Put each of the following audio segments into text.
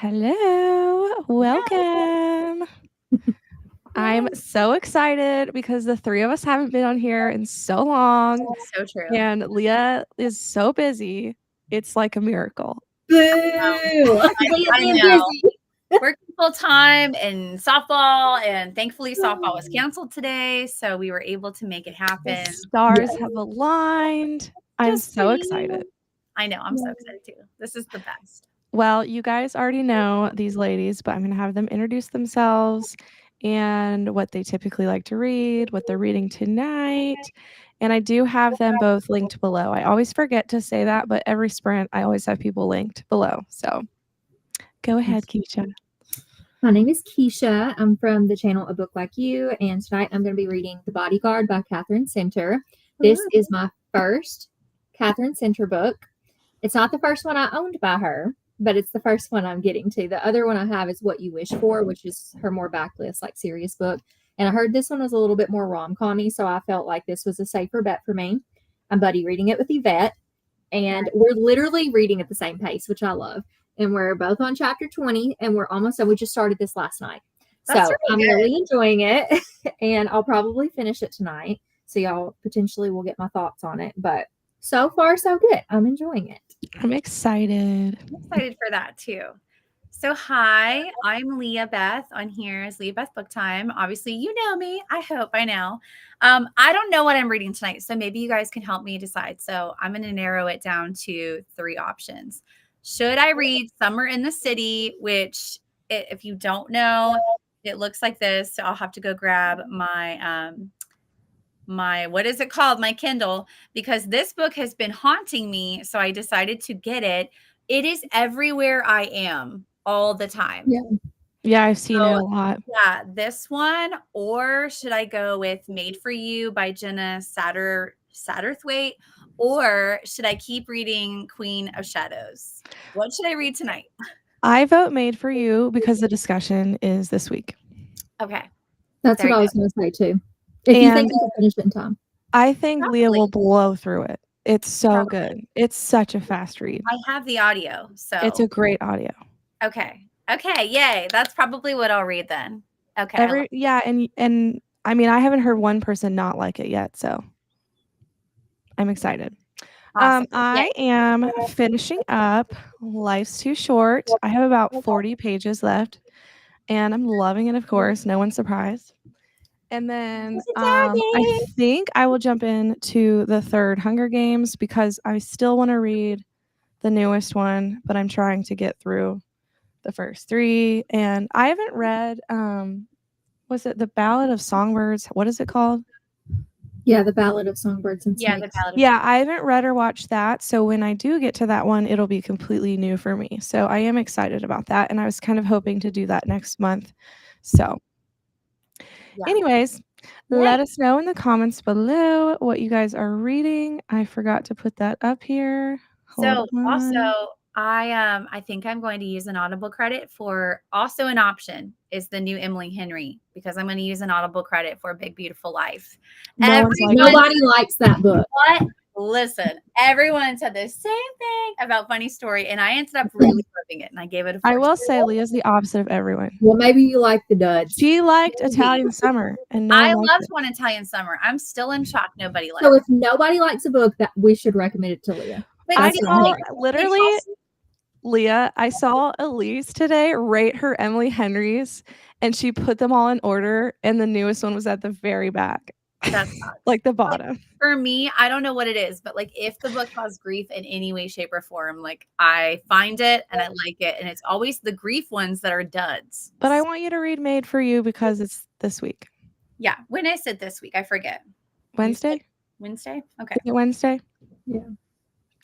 Hello, Yeah. welcome. I'm so excited because the three of us haven't been on here in so long, So true. and Leah is so busy. It's like a miracle. Boo! I know. Working full time and softball, and thankfully softball was canceled today, so we were able to make it happen. The stars have aligned. I'm Just so for excited. you. I know. I'm so excited too. This is the best. Well, you guys already know these ladies, but I'm going to have them introduce themselves and what they typically like to read, what they're reading tonight. And I do have them both linked below. I always forget to say that, but every sprint, I always have people linked below. So go ahead, Keisha. My name is Keisha. I'm from the channel A Book Like You, and tonight I'm going to be reading The Bodyguard by Catherine Center. This is my first Catherine Center book. It's not the first one I owned by her, but it's the first one I'm getting to. The other one I have is What You Wish For, which is her more backlist, like serious book. And I heard this one was a little bit more rom-com-y, so I felt like this was a safer bet for me. I'm buddy reading it with Yvette, and we're literally reading at the same pace, which I love. And we're both on chapter 20, and we're almost done. We just started this last night. That's so really I'm good. really enjoying it, and I'll probably finish it tonight. So y'all potentially will get my thoughts on it. But so far, so good. I'm enjoying it. I'm excited. I'm excited for that too. So hi, I'm Leah Beth. On here is Leah Beth Book Time. Obviously, you know me. I hope by now. I don't know what I'm reading tonight, so maybe you guys can help me decide. So I'm going to narrow it down to 3 options. Should I read Summer in the City, which, if you don't know, it looks like this. So I'll have to go grab my what is it called? My Kindle, because this book has been haunting me. So I decided to get it. It is everywhere I am all the time. Yeah, I've seen it a lot. Yeah, this one, or should I go with Made for You by Jenna Satterthwaite, or should I keep reading Queen of Shadows? What should I read tonight? I vote Made for You because the discussion is this week. Okay. That's There what I you was going to say too. If you think you can finish it in time. I think Leah Probably. will blow through it. It's so Probably. good. It's such a fast read. I have the audio, so It's a great audio. okay. Okay, yay. That's probably what I'll read then. Okay. And I mean, I haven't heard one person not like it yet, so I'm excited. Awesome. I am finishing up Life's Too Short. I have about 40 pages left, and I'm loving it, of course. No one's surprised. And then I think I will jump into the third Hunger Games because I still want to read the newest one, but I'm trying to get through the first 3. And I haven't read, was it The Ballad of Songbirds? What is it called? Yeah, The Ballad of Songbirds and Snakes. Yeah, The Ballad of Yeah, I haven't read or watched that. So when I do get to that one, it'll be completely new for me. So I am excited about that. And I was kind of hoping to do that next month. So anyways, let us know in the comments below what you guys are reading. I forgot to put that up here. So also, I think I'm going to use an Audible credit for also an option is the new Emily Henry, because I'm going to use an Audible credit for Big Beautiful Life. Nobody likes that book. What? Listen, everyone said the same thing about Funny Story, and I ended up really loving it, and I gave it a 4. I will say Leah's the opposite of everyone. Well, maybe you like the duds. She liked Italian Summer, and I loved One Italian Summer. I'm still in shock. Nobody likes it. So if nobody likes a book, that we should recommend it to Leah. But literally, Leah, I saw Elise today rate her Emily Henry's, and she put them all in order, and the newest one was at the very back. That's like the bottom. Like, for me, I don't know what it is, but like if the book has grief in any way, shape, or form, like I find it and I like it, and it's always the grief ones that are duds. But I want you to read Made for You because it's this week. Yeah, when is it this week? I forget. Wednesday? Wednesday? Okay. Is it Wednesday? Yeah.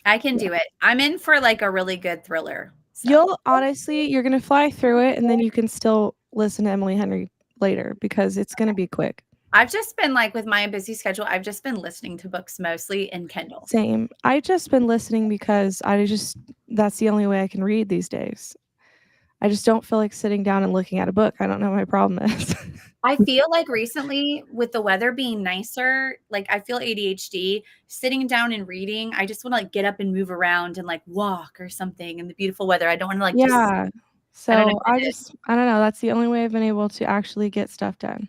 I can do it. I'm in for like a really good thriller. So. You're going to fly through it, and then you can still listen to Emily Henry later because it's going to be quick. I've just been like, with my busy schedule, I've just been listening to books mostly in Kindle. Same. I just been listening because that's the only way I can read these days. I just don't feel like sitting down and looking at a book. I don't know what my problem is. I feel like recently with the weather being nicer, like I feel ADHD, sitting down and reading. I just want to like get up and move around and like walk or something in the beautiful weather. I don't want to like, So I don't know. That's the only way I've been able to actually get stuff done.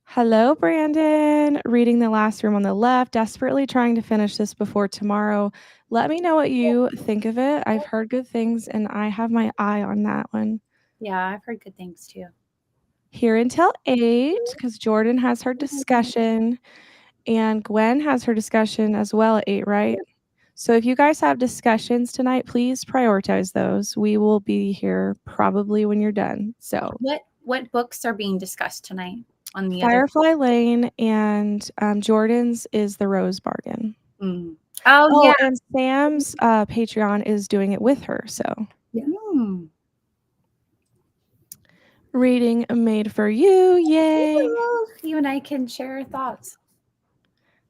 Hello, Brandon. Reading The Last Room on the Left, desperately trying to finish this before tomorrow. Let me know what you think of it. I've heard good things, and I have my eye on that one. Yeah, I've heard good things too. Here until 8, because Jordan has her discussion, and Gwen has her discussion as well at 8, right? So if you guys have discussions tonight, please prioritize those. We will be here probably when you're done. So what books are being discussed tonight on the Firefly Lane and Jordan's is The Rose Bargain. Mm. Oh, yeah. And Sam's Patreon is doing it with her. So Yeah. Reading made for you. Yay. Ooh, you and I can share our thoughts.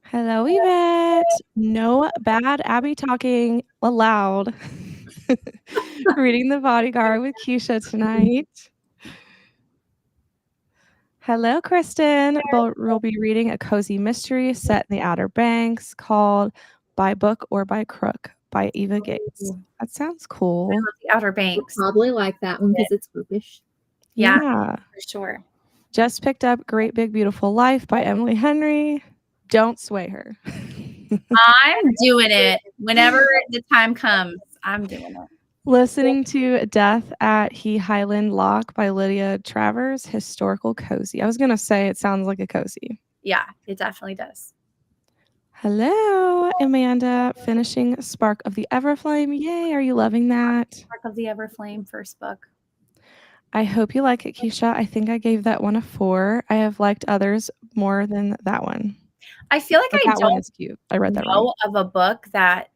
Hello, Yvette. No bad Abby talking allowed. Reading The Bodyguard with Keisha tonight. Hello, Kristen. We'll be reading a cozy mystery set in the Outer Banks called By Book or By Crook by Eva Gates. That sounds cool. I love the Outer Banks. You'll probably like that one because it's bookish. Yeah, for sure. Just picked up Great Big Beautiful Life by Emily Henry. Don't sway her. I'm doing it. Whenever the time comes, I'm doing it. Listening to Death at He Highland Loch by Lydia Travers, historical cozy. I was going to say it sounds like a cozy. Yeah, it definitely does. Hello, Amanda. Finishing Spark of the Everflame. Yay, are you loving that? Spark of the Everflame, first book. I hope you like it, Keisha. I think I gave that one a 4. I have liked others more than that one. I feel like that one is cute. I read that wrong. Of a book that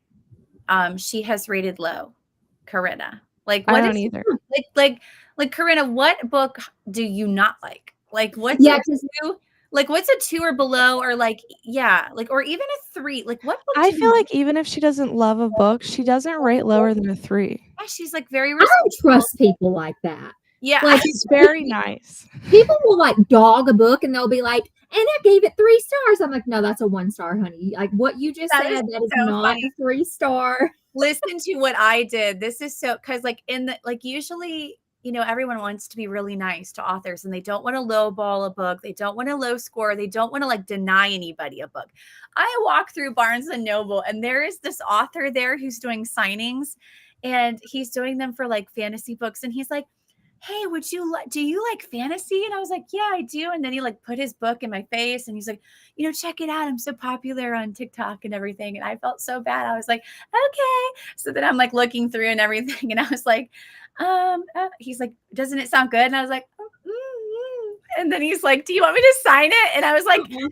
she has rated low. Corinna. Like what I don't either. Like Corinna, what book do you not like? Like what's what's a 2 or below, or or even a 3? Like what book I feel like even if she doesn't love a book, she doesn't rate lower than a 3. Yeah, she's like very I don't trust people like that. Yeah. Like it's very nice. People will like dog a book and they'll be like, and I gave it 3 stars. I'm like, no, that's a 1 star, honey. Like what you just said, that is so not a 3 star. Listen to what I did. This is so, because usually, everyone wants to be really nice to authors and they don't want to lowball a book. They don't want to low score. They don't want to deny anybody a book. I walk through Barnes and Noble and there is this author there who's doing signings and he's doing them for fantasy books. And he's like, hey, do you like fantasy? And I was like, yeah, I do. And then he put his book in my face and he's like, check it out. I'm so popular on TikTok and everything. And I felt so bad. I was like, okay. So then I'm looking through and everything. And I was like, he's like, doesn't it sound good? And I was like, and then he's like, do you want me to sign it? And I was like, no.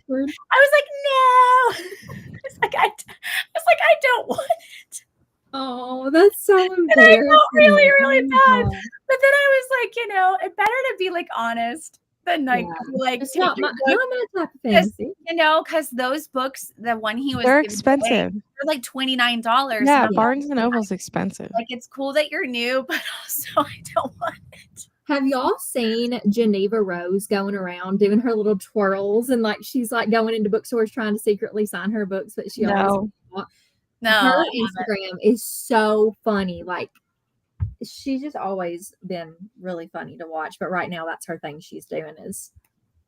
I don't want it. Oh, that's so embarrassing. And I felt really, really bad. But then I was like, it better to be honest than it's not my type of fantasy. Because those books, the one he was they're expensive. They're $29. Yeah, Barnes and Noble's expensive. It's cool that you're new, but also I don't want it. Have y'all seen Geneva Rose going around doing her little twirls and she's going into bookstores trying to secretly sign her books, but she always no. Her Instagram is so funny. She's just always been really funny to watch, but right now that's her thing she's doing is.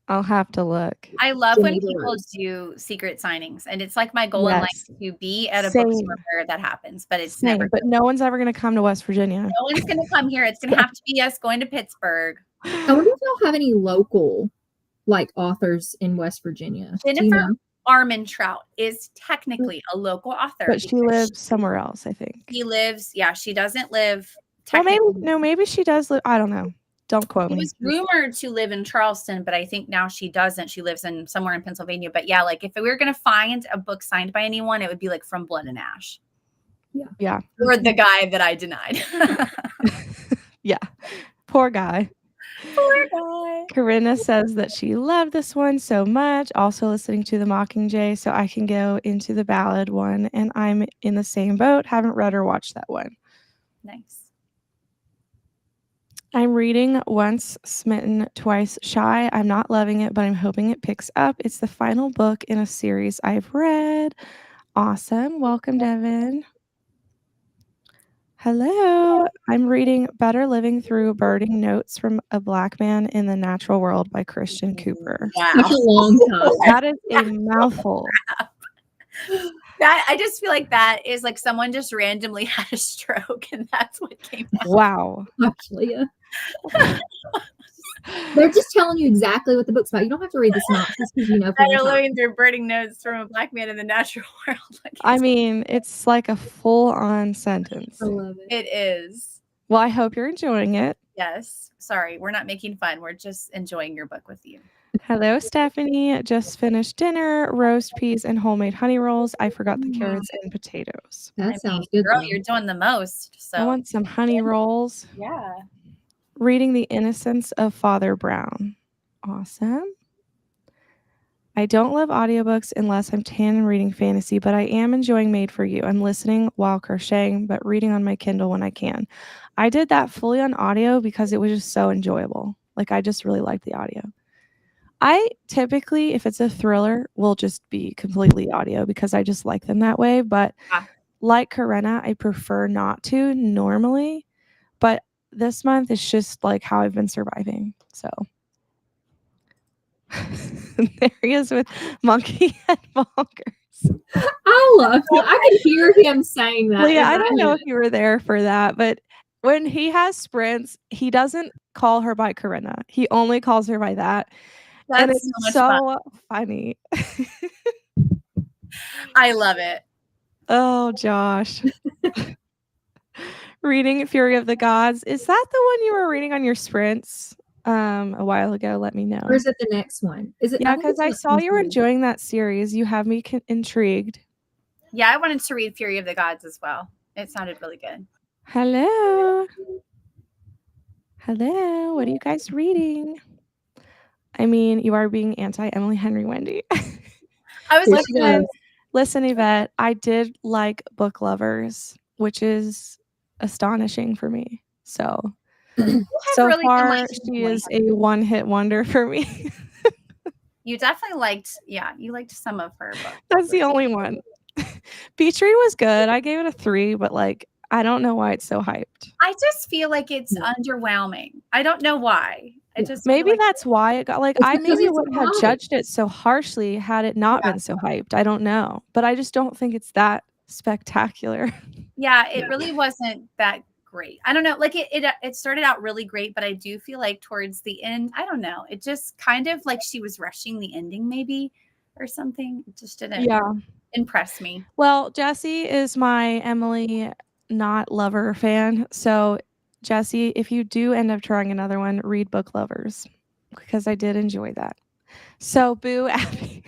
I'll have to look. I love when people do secret signings, and it's my goal in life to be at a bookstore where that happens, but it's never. But no one's ever going to come to West Virginia. No one's going to come here. It's going to have to be us going to Pittsburgh. I wonder if y'all have any local authors in West Virginia. Jennifer Armentrout is technically a local author, but she lives somewhere else. I think she doesn't live. Well, maybe she does live. I don't know. Don't quote me. She was rumored to live in Charleston, but I think now she doesn't. She lives in somewhere in Pennsylvania. But yeah, if we were going to find a book signed by anyone, it would be From Blood and Ash. Yeah. Or the guy that I denied. Yeah. Poor guy. Corinna says that she loved this one so much. Also listening to The Mockingjay, so I can go into the ballad one. And I'm in the same boat. Haven't read or watched that one. Nice. I'm reading Once Smitten, Twice Shy. I'm not loving it, but I'm hoping it picks up. It's the final book in a series I've read. Awesome. Welcome, Devin. Hello. I'm reading Better Living Through Birding Notes from a Black Man in the Natural World by Christian Cooper. Such a long time. That is a mouthful. That I just feel like that is like someone just randomly had a stroke and that's what came out. Wow. Actually, yeah. They're just telling you exactly what the book's about. You don't have to read the synopsis because you know. Better living through birding notes from a Black man in the natural world. I mean, it's like a full-on sentence. I love it. It is. Well, I hope you're enjoying it. Yes. Sorry, we're not making fun. We're just enjoying your book with you. Hello, Stephanie. Just finished dinner, roast peas and homemade honey rolls. I forgot the carrots and potatoes. That sounds good. Girl, though. you're doing the most. So I want some honey rolls. yeah. Reading The Innocence of Father Brown. Awesome. I don't love audiobooks unless I'm tan and reading fantasy, but I am enjoying Made for You. I'm listening while crocheting, but reading on my Kindle when I can. I did that fully on audio because it was just so enjoyable. Like, I just really liked the audio. I typically, if it's a thriller, will just be completely audio because I just like them that way. But like Corinna, I prefer not to normally. But this month is just like how I've been surviving. So there he is with Monkey and Bonkers. I love him. I could hear him saying that. Leah, I don't know if you were there for that, but when he has sprints, he doesn't call her by Corinna. He only calls her by that. That's and it's so funny. I love it. Oh, Josh. Reading Fury of the Gods. Is that the one you were reading on your sprints a while ago? Let me know. Or is it the next one? Is it? Yeah, because I saw you were enjoying that series. You have me intrigued. Yeah, I wanted to read Fury of the Gods as well. It sounded really good. Hello. Hello. What are you guys reading? I mean, you are being anti-Emily Henry, Wendy. I was listen, Yvette, I did like Book Lovers, which is astonishing for me. So really far, she is a one-hit wonder for me. You definitely liked, you liked some of her books. That's the only one. Beach Read was good. I gave it a 3, but like, I don't know why it's so hyped. I just feel like it's underwhelming. I don't know why. I just maybe like that's why it got like I maybe wouldn't have judged it so harshly had it not been so hyped. I don't know, but I just don't think it's that spectacular. Yeah, it really wasn't that great. I don't know. Like it started out really great, but I do feel like towards the end, I don't know. It just kind of like she was rushing the ending, maybe, or something. It just didn't impress me. Well, Jessie is my Emily not lover fan, so. Jessie, if you do end up trying another one, read Book Lovers because I did enjoy that. So, boo, Abby.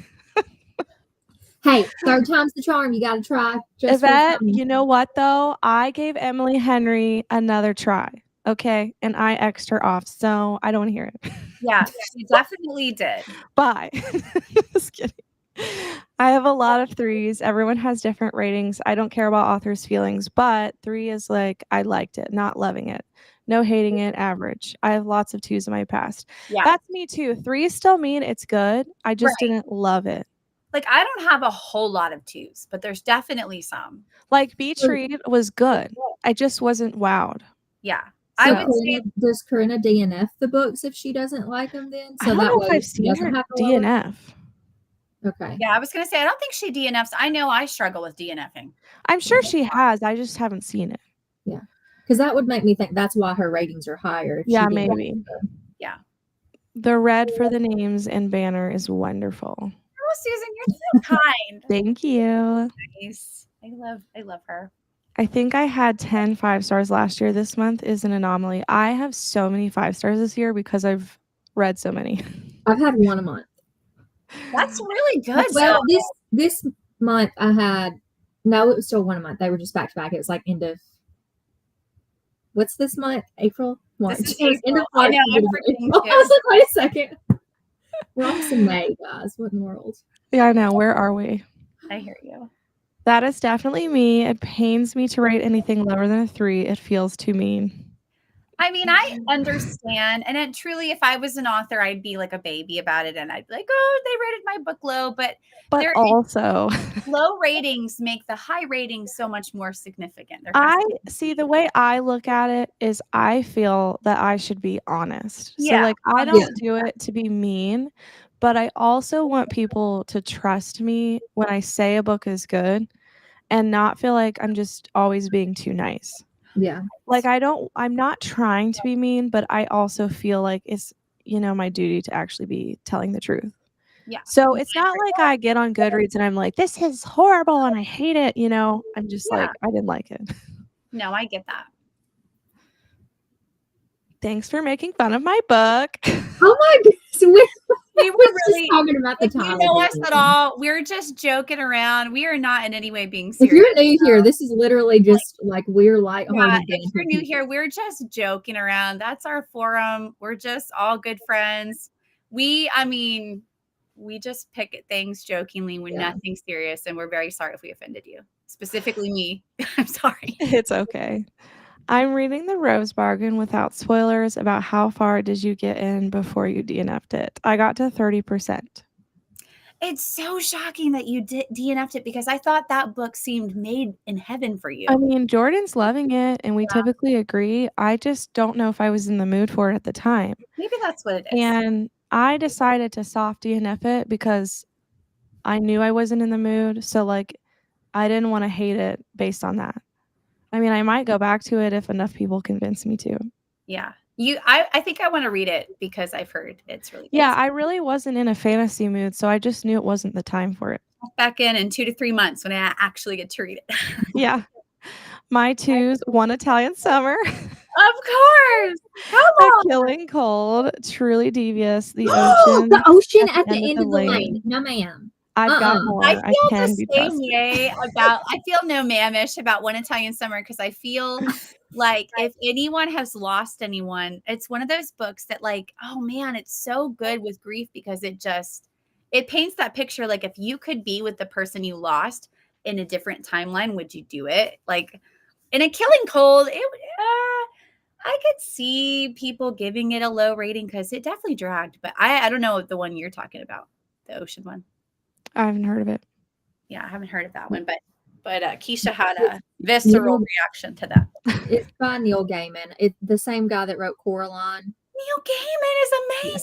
Hey, 3rd time's the charm. You got to try. Yvette, you know what, though? I gave Emily Henry another try, okay? And I X'd her off, so I don't want to hear it. Yeah, she definitely did. Bye. Just kidding. I have a lot of 3s. Everyone has different ratings. I don't care about authors' feelings, but 3 is like, I liked it, not loving it. No hating it, average. I have lots of 2s in my past. Yeah. That's me too. 3 still mean it's good. I just didn't love it. Like, I don't have a whole lot of 2s, but there's definitely some. Like, Beach Read was good. I just wasn't wowed. Yeah. So I would say, does Corinna DNF the books if she doesn't like them then? So I don't know if I've seen her DNF. Okay. Yeah, I was going to say, I don't think she DNFs. I know I struggle with DNFing. I'm sure she has. I just haven't seen it. Yeah. Because that would make me think that's why her ratings are higher. Yeah, maybe. Yeah. The red for the names and banner is wonderful. Oh, Susan, you're so kind. Thank you. Nice. I love her. I think I had 10 5-stars last year. This month is an anomaly. I have so many 5-stars this year because I've read so many. I've had 1 a month. That's really good. Well, this month I had it was still 1 a month. They were just back to back. It was like end of what's this month? April? March. This is April. End of March. I was like, wait a second. We're almost in May, guys. What in the world? Yeah, I know. Where are we? I hear you. That is definitely me. It pains me to rate anything lower than a 3. It feels too mean. I mean, I understand. And it truly, if I was an author, I'd be like a baby about it. And I'd be like, oh, they rated my book low. But But there also, low ratings make the high ratings so much more significant. I see the way I look at it is I feel that I should be honest. So Yeah. like I don't do it to be mean, but I also want people to trust me when I say a book is good and not feel like I'm just always being too nice. Yeah. Like I'm not trying to be mean, but I also feel like it's, my duty to actually be telling the truth. Yeah. So it's not like I get on Goodreads and I'm like, this is horrible and I hate it. I'm just Yeah. like, I didn't like it. No, I get that. Thanks for making fun of my book. Oh my goodness. We were Just really talking about the if you title. know us at all, we're just joking around. We are not in any way being If serious. you're new here, this is literally just like we're lighthearted. Yeah, if you're new here, we're just joking around. That's our forum. We're just all good friends. We just pick at things jokingly with nothing serious, and we're very sorry if we offended you. Specifically me. I'm sorry. It's okay. I'm reading The Rose Bargain without spoilers. About how far did you get in before you DNF'd it? I got to 30%. It's so shocking that you DNF'd it because I thought that book seemed made in heaven for you. I mean, Jordan's loving it, and we typically agree. I just don't know if I was in the mood for it at the time. Maybe that's what it is. And I decided to soft DNF it because I knew I wasn't in the mood. So, like, I didn't want to hate it based on that. I mean, I might go back to it if enough people convince me to. Yeah. I think I want to read it because I've heard it's really good. Yeah, I really wasn't in a fantasy mood, so I just knew it wasn't the time for it. Back in 2 to 3 months when I actually get to read it. Yeah. My twos, One Italian Summer. Of course. Come on. A Killing Cold, Truly Devious, The Ocean. The ocean at the end of the lane. No, ma'am. I've got more. I feel can the be same trusted. way about, I feel no ma'amish about One Italian Summer because I feel like if anyone has lost anyone, it's one of those books that like, oh man, it's so good with grief because it paints that picture. Like if you could be with the person you lost in a different timeline, would you do it? Like in A Killing Cold, I could see people giving it a low rating because it definitely dragged, but I don't know the one you're talking about, the ocean one. I haven't heard of it. Yeah, I haven't heard of that one, but Keisha had a visceral reaction to that. It's by Neil Gaiman. It's the same guy that wrote Coraline. Neil Gaiman is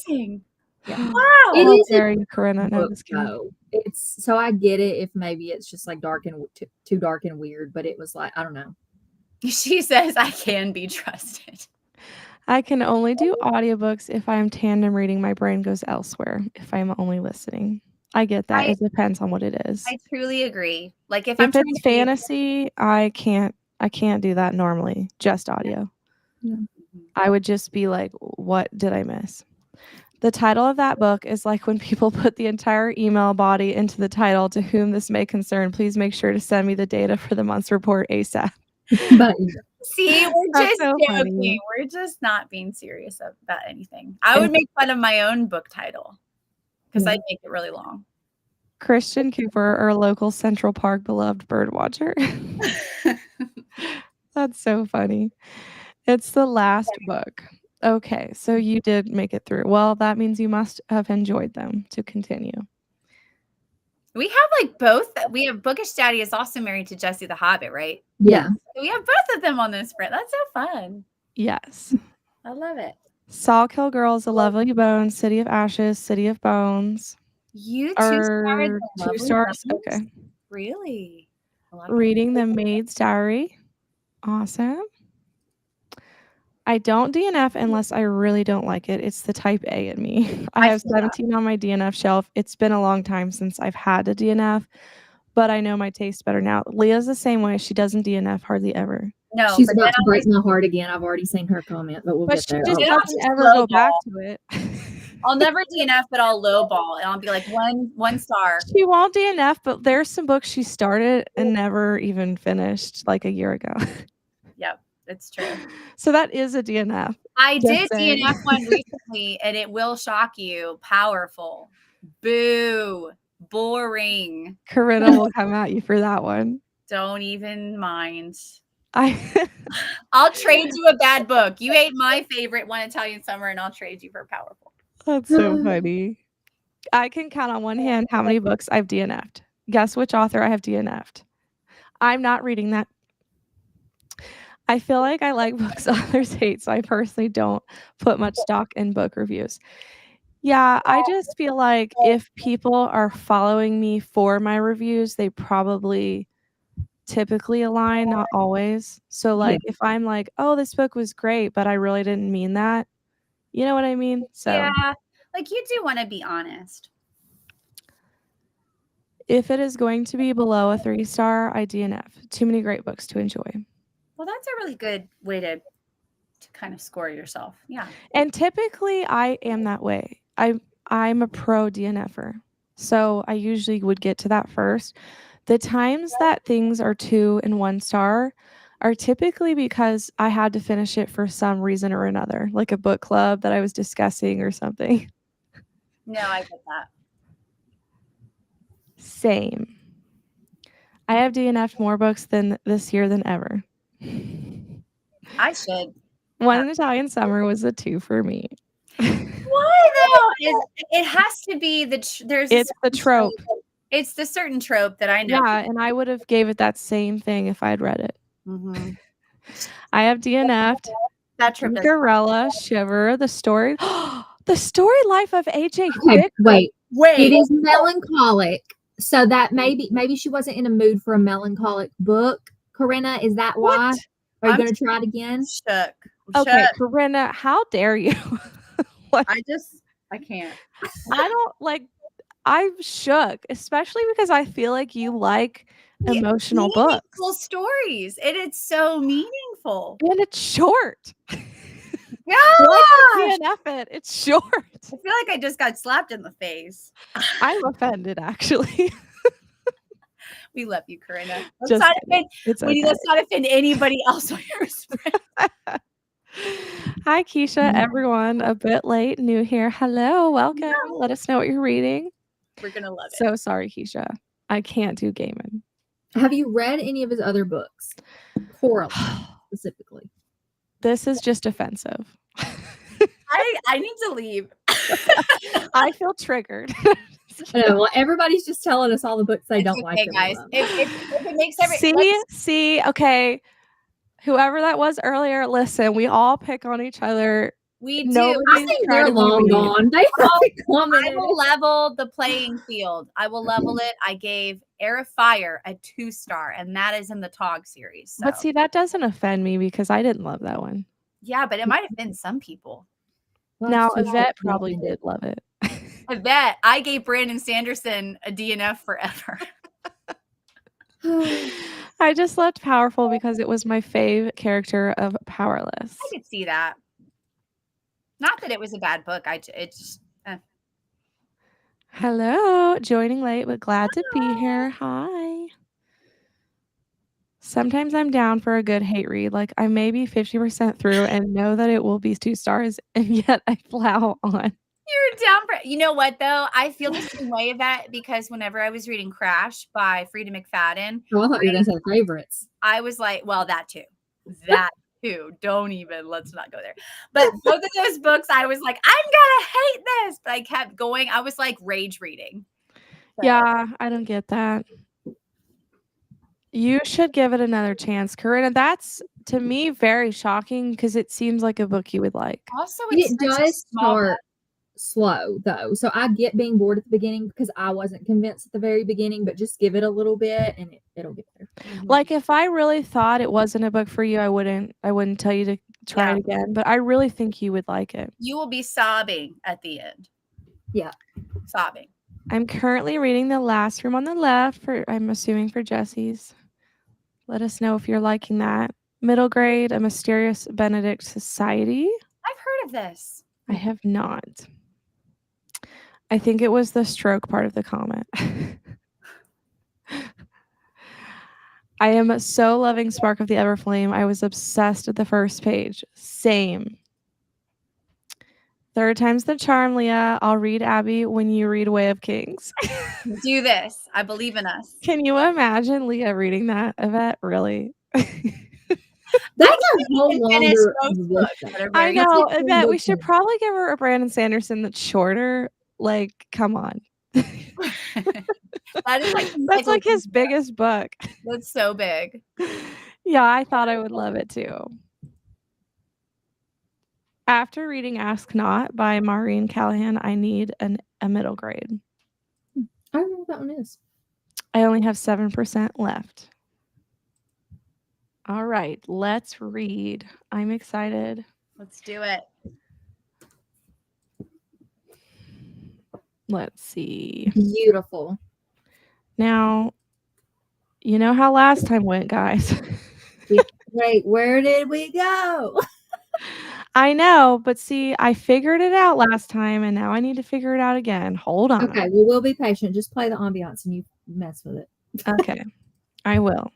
amazing. Yeah. Wow. It is very Corinna. No, just kidding. though. It's so I get it if maybe it's just like dark and too dark and weird, but it was like I don't know. She says I can be trusted. I can only do audiobooks if I'm tandem reading. My brain goes elsewhere if I'm only listening. I get that. It depends on what it is. I truly agree. Like if it's fantasy, I can't do that normally. Just audio. Yeah. I would just be like, what did I miss? The title of that book is like when people put the entire email body into the title, to whom this may concern, please make sure to send me the data for the month's report ASAP. But see, we're just joking. Funny. We're just not being serious about anything. I would make fun of my own book title because I'd make it really long. Christian Cooper, our local Central Park beloved bird watcher. That's so funny. It's the last book. Okay, so you did make it through. Well, that means you must have enjoyed them to continue. We have like both. We have Bookish Daddy is also married to Jessie the Hobbit, right? Yeah. So we have both of them on this spread. That's so fun. Yes. I love it. Sawkill Girls, A Lovely Bones, City of Ashes, City of Bones. You are 2 stars? Okay. Really? Reading The Maid's Diary. Awesome. I don't DNF unless I really don't like it. It's the type A in me. I have 17 on my DNF shelf. It's been a long time since I've had to DNF, but I know my taste better now. Leah's the same way. She doesn't DNF hardly ever. No, she's about to break my heart again. I've already seen her comment, but we'll get there. She just doesn't ever go back to it. I'll never DNF, but I'll lowball, and I'll be like 1 star. She won't DNF, but there's some books she started and never even finished like a year ago. Yep. It's true. So that is a DNF. I did DNF one recently, and it will shock you. Powerful. Boo. Boring. Corinna will come at you for that one. Don't even mind. I'll trade you a bad book. You ate my favorite One Italian Summer, and I'll trade you for Powerful. That's so funny. I can count on one hand how many books I've DNF'd. Guess which author I have DNF'd. I'm not reading that. I feel like I like books others hate, so I personally don't put much stock in book reviews. Yeah, I just feel like if people are following me for my reviews, they probably typically align, not always. So, like, if I'm like, oh, this book was great, but I really didn't mean that, you know what I mean? So, Yeah, like you do want to be honest. if it is going to be below a 3-star, I DNF. Too many great books to enjoy. Well, that's a really good way to kind of score yourself. Yeah. And typically, I am that way. I'm a pro DNFer. So, I usually would get to that first. The times that things are 2 and 1 star are typically because I had to finish it for some reason or another, like a book club that I was discussing or something. No, I get that. Same. I have DNF'd more books this year than ever. I should. One Italian Summer was a 2 for me. Why though? It has to be It's the trope. It's the certain trope that I know. Yeah, and I would have gave it that same thing if I'd read it. Mm-hmm. I have DNF'd That trope. Cinderella, Shiver, the story life of AJ. Okay, wait. Wait. It is melancholic. So that maybe she wasn't in a mood for a melancholic book. Corinna, is that why? What? Are you going to try it again? Shook. Okay, Corinna, how dare you? I can't. I don't like. I'm shook, especially because I feel like you like emotional books. Meaningful stories. It's so meaningful. And it's short. Yeah. DNF it. It's short. I feel like I just got slapped in the face. I'm offended, actually. We love you, Corinna. Let's not offend anybody else on your spread. Hi, Keisha, everyone. A bit late, new here. Hello, welcome. No. Let us know what you're reading. We're going to love it. So sorry, Keisha. I can't do Gaiman. Have you read any of his other books? Coraline, specifically. This is just offensive. I need to leave. I feel triggered. No, well, everybody's just telling us all the books they don't like. Guys. If it makes See, okay. Whoever that was earlier, listen, we all pick on each other. We do. I think they're long gone. I will level the playing field. I will level it. I gave Air of Fire a 2-star, and that is in the Tog series. So. But see, that doesn't offend me because I didn't love that one. Yeah, but it might have been some people. Well, now, Yvette probably did love it. Yvette, I gave Brandon Sanderson a DNF forever. I just loved Powerful because it was my fave character of Powerless. I could see that. Not that it was a bad book. Hello, joining late, but glad to be here. Hi. Sometimes I'm down for a good hate read. Like I may be 50% through and know that it will be 2 stars, and yet I plow on. You're down for. You know what though? I feel the same way of that because whenever I was reading Crash by Frida McFadden, I thought you were going to say favorites. I was like, well, that too. Let's not go there. But both of those books, I was like, I'm gonna hate this, but I kept going. I was like rage reading. So. Yeah, I don't get that. You should give it another chance, Corinna. That's to me very shocking because it seems like a book you would like. Also, it does start slow though, so I get being bored at the beginning because I wasn't convinced at the very beginning, but just give it a little bit and it'll get there. Like if I really thought it wasn't a book for you, I wouldn't tell you to try it again, but I really think you would like it. You will be sobbing at the end. Yeah, sobbing. I'm currently reading The Last Room on the Left I'm assuming for Jesse's. Let us know if you're liking that. Middle grade, A Mysterious Benedict Society. I've heard of this. I have not. I think it was the stroke part of the comment. I am so loving Spark of the Everflame. I was obsessed at the first page. Same. Third time's the charm, Leah. I'll read Abby when you read Way of Kings. Do this. I believe in us. Can you imagine Leah reading that, Yvette? Really? That's a whole can finish longer most list. books that are I very know. like I one bet book we should then. probably give her a Brandon Sanderson that's shorter. Like, come on. That is like That's like his encyclopedia. biggest book. That's so big. Yeah, I thought I would love it too. After reading Ask Not by Maureen Callahan, I need a middle grade. I don't know what that one is. I only have 7% left. All right, let's read. I'm excited. Let's do it. Let's see. Beautiful. Now, you know how last time went, guys. Wait, where did we go? I know, but see, I figured it out last time, and now I need to figure it out again. Hold on. Okay, well, we'll be patient. Just play the ambiance and you mess with it. Okay, I will.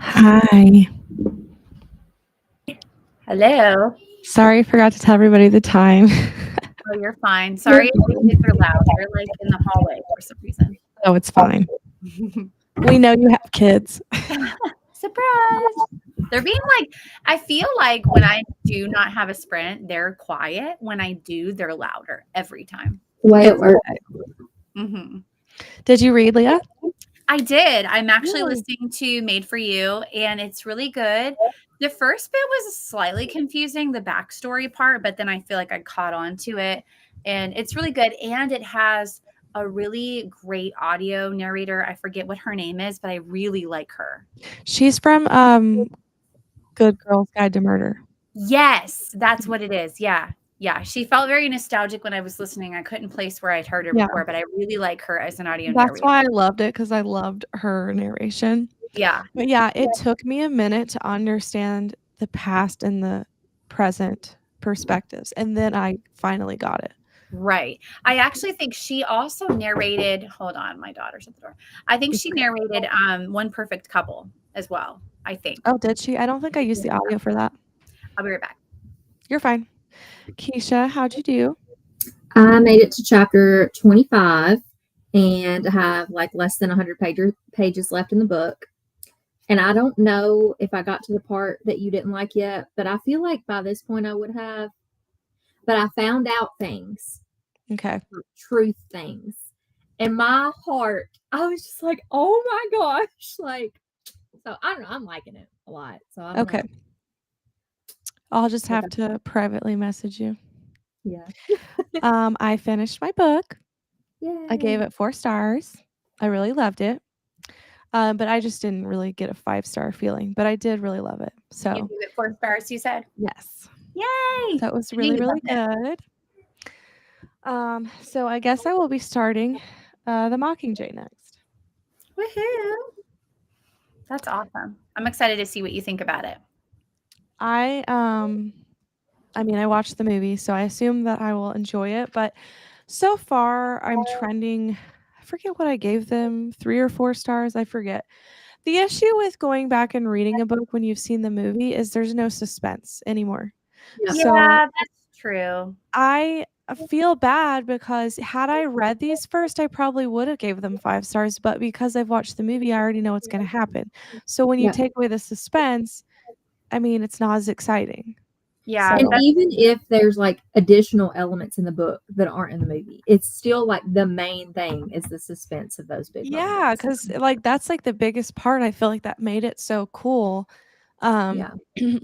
Hi. Hello. Sorry, I forgot to tell everybody the time. Oh, you're fine. Sorry if the kids are loud. They're like in the hallway for some reason. Oh, it's fine. We know you have kids. Surprise. They're being like, I feel like when I do not have a sprint, they're quiet. When I do, they're louder every time. The way it It's works. hmm Did you read, Leah? I did. I'm actually Yeah. listening to Made for You, and it's really good. The first bit was slightly confusing, the backstory part, but then I feel like I caught on to it, and it's really good. And it has a really great audio narrator. I forget what her name is, but I really like her. She's from Good Girls Guide to Murder. Yes, that's what it is. Yeah. Yeah. She felt very nostalgic when I was listening. I couldn't place where I'd heard her Yeah. before, but I really like her as an audio That's narrator. why I loved it, because I loved her narration. Yeah. But yeah, it took me a minute to understand the past and the present perspectives, and then I finally got it. Right. I actually think she also narrated, hold on, my daughter's at the door. I think she narrated One Perfect Couple as well, I think. Oh, did she? I don't think I used the audio for that. I'll be right back. You're fine. Keisha, how'd you do? I made it to chapter 25 and have like less than 100 pages left in the book. And I don't know if I got to the part that you didn't like yet, but I feel like by this point I would have. But I found out things, Okay. truth things. In my heart, I was just like, oh my gosh. Like, so I don't know. I'm liking it a lot. So I'm Okay. I'll just have to privately message you. Yeah. I finished my book. Yay. I gave it 4 stars. I really loved it. But I just didn't really get a 5-star feeling, but I did really love it. You So gave it 4 stars, you said? yes, Yay. that was I really, knew you really loved it. good. So I guess I will be starting The Mockingjay next. Woohoo. That's awesome. I'm excited to see what you think about it. I mean, I watched the movie, so I assume that I will enjoy it, but so far I'm trending, I forget what I gave them, 3 or 4 stars, I forget. The issue with going back and reading a book when you've seen the movie is there's no suspense anymore. Yeah. So Yeah, that's true. I feel bad because had I read these first, I probably would have gave them 5 stars, but because I've watched the movie, I already know what's gonna happen. So when you Yeah. take away the suspense, I mean, it's not as exciting. Yeah. And So even if there's like additional elements in the book that aren't in the movie, it's still like the main thing is the suspense of those big yeah, moments. because like that's like the biggest part. I feel like that made it so cool. Yeah.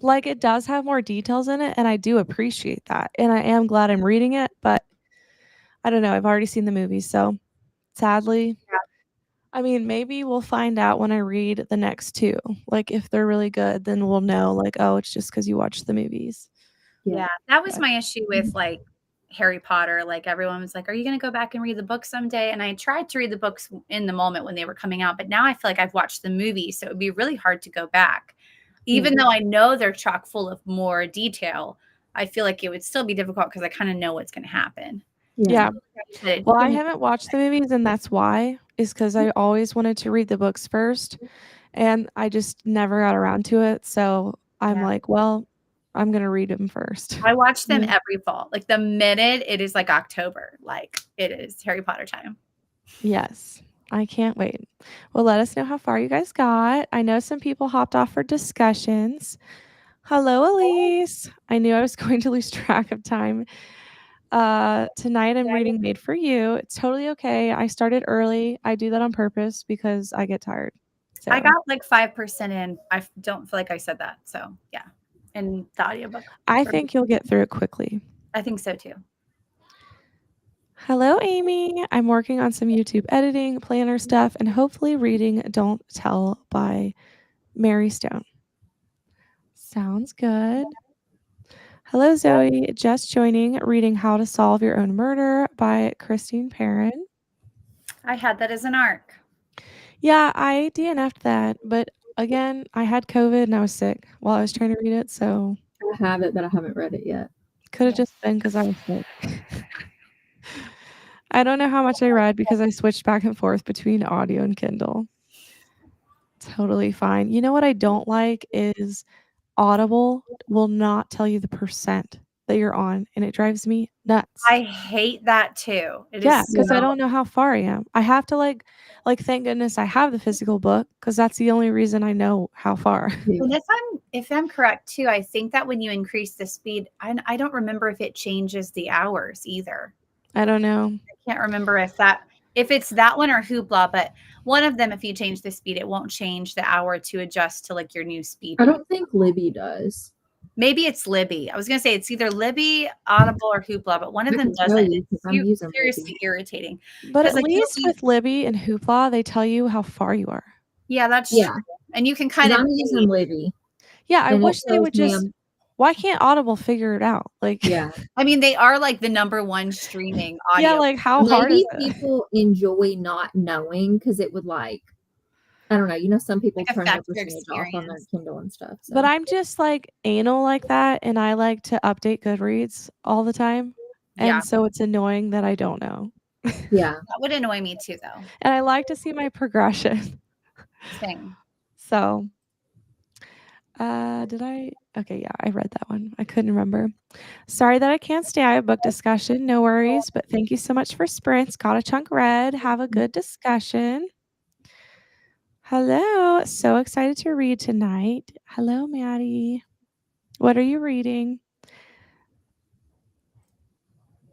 Like it does have more details in it, and I do appreciate that. And I am glad I'm reading it, but I don't know. I've already seen the movie, so sadly, I mean, maybe we'll find out when I read the next 2. Like if they're really good, then we'll know like, oh, it's just because you watched the movies. Yeah, that was But my issue with like Harry Potter. Like everyone was like, "Are you going to go back and read the book someday?" And I tried to read the books in the moment when they were coming out, but now I feel like I've watched the movie, so it would be really hard to go back. Even though I know they're chock full of more detail, I feel like it would still be difficult because I kind of know what's going to happen. yeah. But Well, I haven't watched the movies, and that's why, is because I always wanted to read the books first, and I just never got around to it. So I'm Yeah. like, well, I'm gonna read them first. I watch them every fall. Like the minute it is like October, like it is Harry Potter time. Yes, I can't wait. Well, let us know how far you guys got. I know some people hopped off for discussions. Hello, Elise. I knew I was going to lose track of time. Tonight I'm reading Made for You. It's totally okay. I started early. I do that on purpose because I get tired. So I got like 5% in. I don't feel like I said that. So yeah, in the audiobook. I think you'll get through it quickly. I think so too. Hello, Amy. I'm working on some YouTube editing, planner stuff, and hopefully reading Don't Tell by Mary Stone. Sounds good. Hello, Zoe. Just joining, reading How to Solve Your Own Murder by Christine Perrin. I had that as an arc. Yeah, I DNF'd that, but again, I had COVID and I was sick while I was trying to read it, so I have it, but I haven't read it yet. could have just been because I was sick. I don't know how much I read because I switched back and forth between audio and Kindle. Totally fine. You know what I don't like is Audible will not tell you the percent that you're on, and it drives me nuts. I hate that too. It Yeah, is because I so don't know how far I am. I have to thank goodness I have the physical book because that's the only reason I know how far. And if I'm correct too, I think that when you increase the speed, I don't remember if it changes the hours either. I don't know. I can't remember if it's that one or Hoopla, but one of them, if you change the speed, it won't change the hour to adjust to like your new speed. I don't think Libby does. Maybe it's Libby. I was gonna say it's either Libby, Audible, or Hoopla, but one of I them can tell doesn't. you because It's I'm using seriously Libby. irritating. But at Like least with Libby and Hoopla, they tell you how far you are. yeah, that's Yeah. true. And you can 'Cause kind of I'm using Libby. Yeah, I And it wish they tells would me just. Why can't Audible figure it out? Like, yeah. I mean, they are like the number one streaming yeah, audio. like how hard is Maybe it? people enjoy not knowing because it would like I don't know. You know, some people Like turn their affect your percentage off on their experience. Kindle and stuff. So But I'm just like anal like that, and I like to update Goodreads all the time. Yeah, And so it's annoying that I don't know. yeah. that would annoy me too, though. And I like to see my progression. Same. So, did I? Okay, yeah, I read that one. I couldn't remember. Sorry that I can't stay. I have book discussion. No worries. But thank you so much for sprints. Got a chunk read. Have a good discussion. Hello. So excited to read tonight. Hello, Maddie. What are you reading?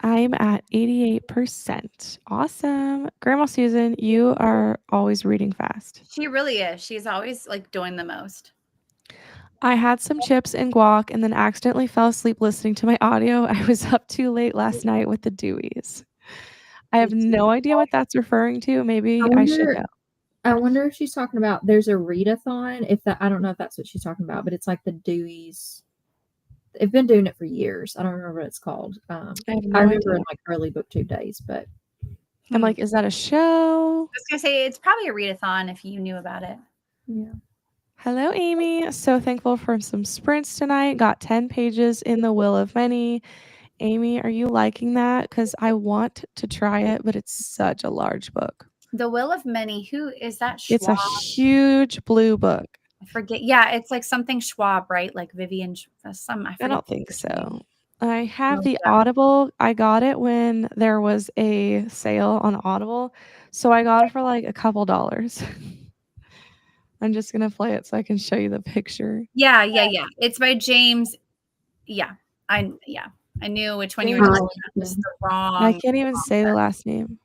I'm at 88%. Awesome. Grandma Susan, you are always reading fast. She really is. She's always like doing the most. I had some chips and guac and then accidentally fell asleep listening to my audio. I was up too late last night with the Deweys. I have no idea what that's referring to. Maybe I should know. I wonder if she's talking about there's a readathon. If that I don't know if that's what she's talking about, but it's like the Dewey's. They've been doing it for years. I don't remember what it's called. I I remember in like early booktube days, but I'm like, is that a show? I was gonna say it's probably a readathon if you knew about it. yeah. Hello, Amy. So thankful for some sprints tonight. Got 10 pages in the Will of Many. Amy, are you liking that? Because I want to try it, but it's such a large book. The Will of Many. Who is that? Schwab? It's a huge blue book. I forget. Yeah, it's like something Schwab, right? Like Vivian. I don't think so. Name. I have the Audible. I got it when there was a sale on Audible. So I got it for like a couple dollars. I'm just going to play it so I can show you the picture. Yeah. It's by James. Yeah. I knew which one you were talking about. This the wrong. I can't even say the last name.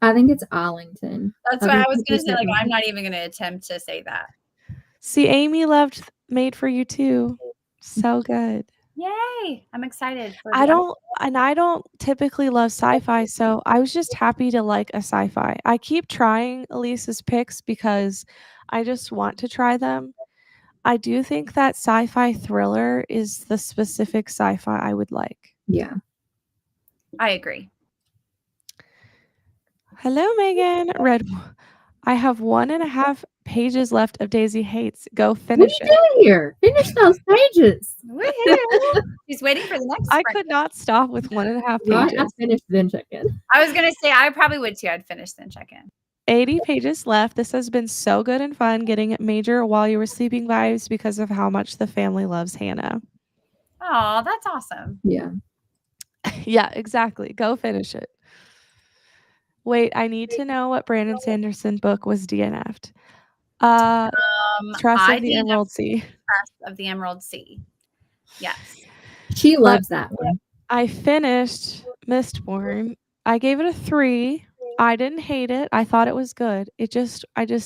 I think it's Arlington. That's what I was going to say. Like, I'm not even going to attempt to say that. See, Amy loved Made for You too. So good. Yay. I'm excited. I don't typically love sci-fi, so I was just happy to like a sci-fi. I keep trying Elise's picks because I just want to try them. I do think that sci-fi thriller is the specific sci-fi I would like. Yeah. I agree. Hello, Megan. I have 1.5 pages left of Daisy Hates. Go finish it. What are you doing here? Finish those pages. She's waiting for the next. I could not stop with 1.5 Right, pages. I finished then check in. I was gonna say I probably would too. I'd finish then check in. 80 pages left. This has been so good and fun getting major while you were sleeping vibes because of how much the family loves Hannah. Oh, that's awesome. Yeah. Yeah, exactly. Go finish it. Wait, I need to know what Brandon Sanderson book was DNF'd. Trust of the Emerald Sea. Trust of the Emerald Sea. Yes. She loves that one. I finished Mistborn. I gave it a 3. I didn't hate it. I thought it was good. I just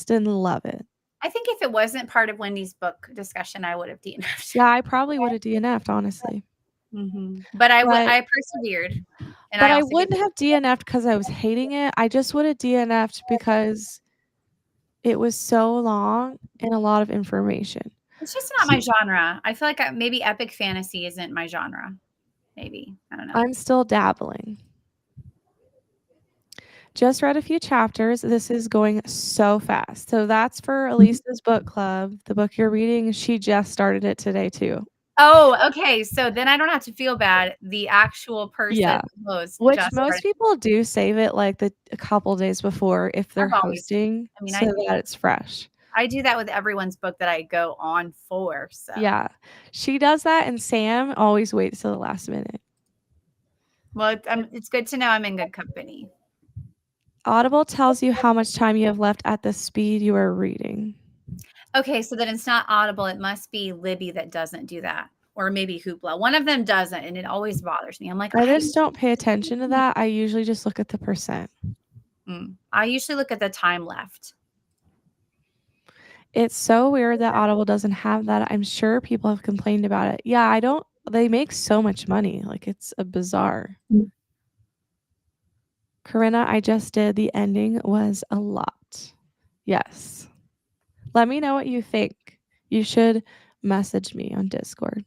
didn't love it. I think if it wasn't part of Wendy's book discussion, I would have DNF'd. Yeah, I probably would have DNF'd, honestly. Mm-hmm. But I persevered. And but I wouldn't have DNF'd because I was hating it. I just would have DNF'd because it was so long and a lot of information. It's just not my genre. I feel like maybe epic fantasy isn't my genre. Maybe. I don't know. I'm still dabbling. Just read a few chapters. This is going so fast. So that's for Elisa's book club. The book you're reading, she just started it today too. Oh, okay. So then I don't have to feel bad. The actual person which most people do save it like a couple days before if they're hosting so that it's fresh. I do that with everyone's book that I go on for. So Yeah. She does that, and Sam always waits till the last minute. well, it's good to know I'm in good company. Audible tells you how much time you have left at the speed you are reading. Okay, so then it's not Audible. It must be Libby that doesn't do that, or maybe Hoopla. One of them doesn't, and it always bothers me. I'm like, I just don't pay attention to that. I usually just look at the percent. I usually look at the time left. It's so weird that Audible doesn't have that. I'm sure people have complained about it. Yeah, I don't. They make so much money. Like, it's a bizarre. Corinna, I just did. The ending was a lot. Yes. Let me know what you think. You should message me on Discord.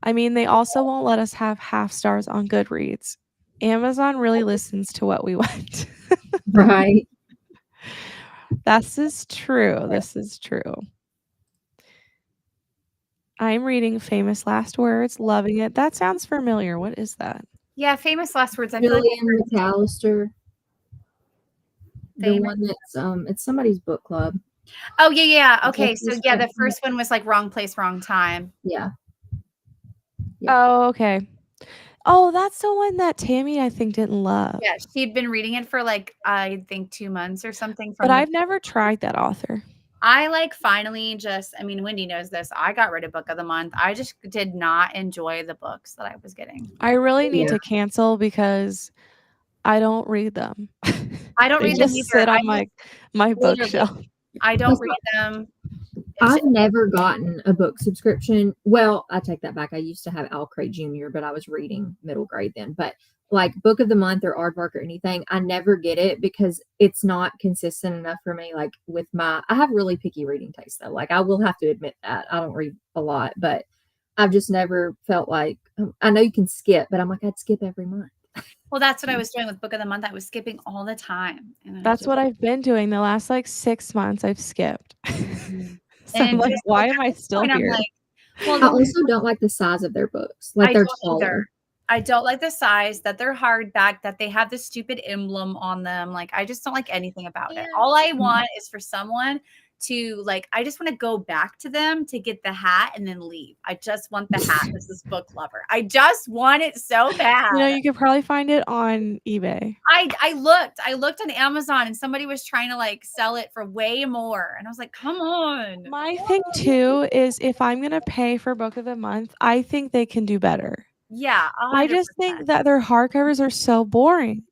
I mean, they also won't let us have half stars on Goodreads. Amazon really listens to what we want. Right. This is true. This is true. I'm reading Famous Last Words, loving it. That sounds familiar. What is that? Yeah, Famous Last Words. I feel like Julian McAllister. The Famous. one that's it's somebody's book club. Oh yeah. It's Okay, like so this yeah, one. the first one was like Wrong Place, Wrong Time. Yeah. Oh, okay. Oh, that's the one that Tammy, I think, didn't love. Yeah, she'd been reading it for like I think 2 months or something. But I've never tried that author. I like finally just, I mean, Wendy knows this. I got rid of Book of the Month. I just did not enjoy the books that I was getting. I really need to cancel because I don't read them. I don't They read them just either. sit on my bookshelf. I don't read them. I've never gotten a book subscription. Well, I take that back. I used to have Al Craig Jr., but I was reading middle grade then. But like Book of the Month or Aardvark or anything, I never get it because it's not consistent enough for me. Like with I have really picky reading taste though. Like I will have to admit that I don't read a lot, but I've just never felt like, I know you can skip, but I'm like, I'd skip every month. Well, that's what I was doing with Book of the Month. I was skipping all the time. That's what I've been doing the last like 6 months. I've skipped. So I'm like, why am I still here? Like, well, I also don't like the size of their books. Like they're taller. I don't like the size, that they're hardback, that they have this stupid emblem on them. Like, I just don't like anything about it. All I want is for someone to like, I just want to go back to them to get the hat and then leave. I just want the hat as this book lover. I just want it so bad. You know, you could probably find it on eBay. I looked on Amazon and somebody was trying to like sell it for way more. And I was like, come on. My thing too is if I'm going to pay for Book of the Month, I think they can do better. Yeah. 100%. I just think that their hardcovers are so boring.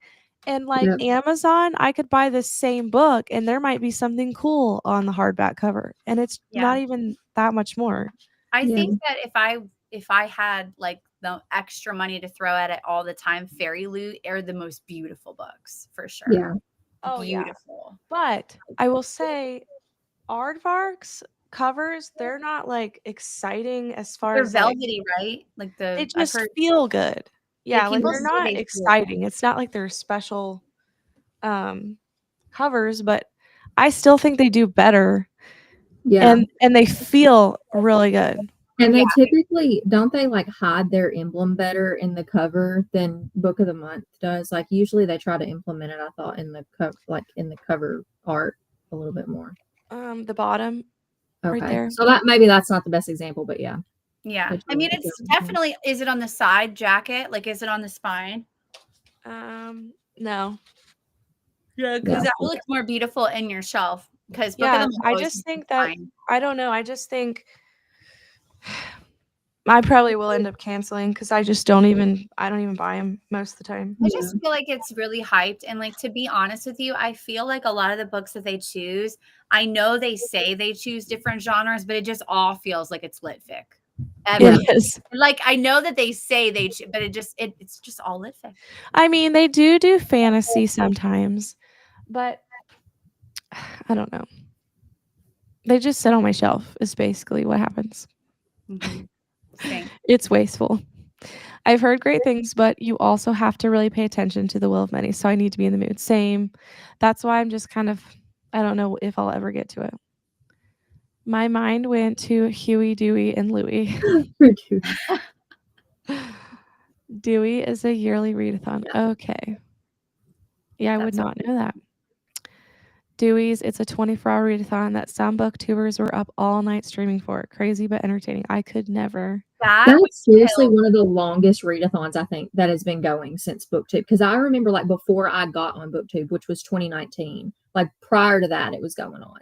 And like Amazon, I could buy the same book and there might be something cool on the hardback cover. And it's not even that much more. I think that if I had like the extra money to throw at it all the time, Fairy Loot are the most beautiful books for sure. Yeah. Oh, beautiful. Yeah. But I will say Aardvark's covers, they're not like exciting as far as velvety, right? Like they just feel good. Yeah, like they're not exciting. It's not like they're special covers, but I still think they do better. Yeah. And they feel really good. And they typically don't they like hide their emblem better in the cover than Book of the Month does. Like usually they try to implement it, I thought, in the cover art a little bit more. The bottom right there. So that's not the best example, but yeah. Yeah. I mean, it's definitely, is it on the side jacket? Like, is it on the spine? No. Yeah, because that looks more beautiful in your shelf. Because I just think that I don't know. I just think I probably will end up canceling because I don't even buy them most of the time. I just feel like it's really hyped. And like, to be honest with you, I feel like a lot of the books that they choose, I know they say they choose different genres, but it just all feels like it's lit fic. It is. Like, I know that they say but it's just all lit fic. I mean, they do fantasy sometimes, but I don't know. They just sit on my shelf is basically what happens. It's wasteful. I've heard great things, but you also have to really pay attention to the will of many. So I need to be in the mood. Same. That's why I'm just kind of, I don't know if I'll ever get to it. My mind went to Huey, Dewey, and Louie. Dewey is a yearly readathon. Okay. Yeah, I would not know that. Stewie's. It's a 24-hour readathon that some booktubers were up all night streaming for. Crazy but entertaining. I could never. That would That's seriously kill. one of the longest readathons I think that has been going since BookTube. Because I remember like before I got on BookTube, which was 2019, like prior to that, it was going on.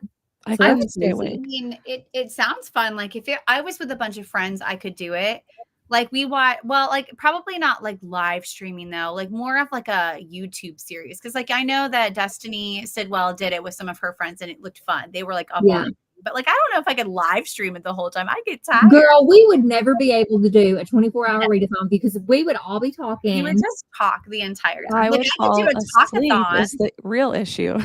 I So I couldn't would stay I awake. mean, it sounds fun. Like if I was with a bunch of friends, I could do it. Like we watch, well, like probably not like live streaming though, like more of like a YouTube series. Because like I know that Destiny Sidwell did it with some of her friends and it looked fun. They were like up all Yeah. night. But like I don't know if I could live stream it the whole time. I get tired. Girl, we would never be able to do a 24-hour readathon because we would all be You talking. would just talk the entire time. I Like would I could do fall a asleep talkathon. is the real issue.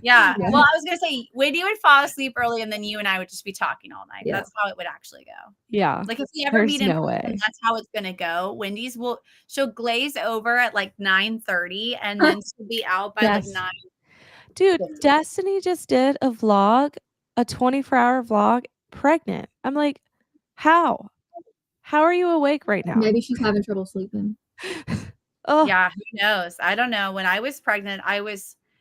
Yeah. Yeah. Well, I was gonna say Wendy would fall asleep early and then you and I would just be talking all night. Yeah. That's how it would actually go. Yeah. Like if we ever There's meet in no person, way. that's how it's gonna go. She'll glaze over at like 9:30 and then she'll be out by like Yes. 9. Dude, Destiny just did a vlog, a 24-hour vlog, pregnant. I'm like, how? How are you awake right now? Maybe she's having trouble sleeping. Oh, Yeah, who knows? I don't know. When I was pregnant,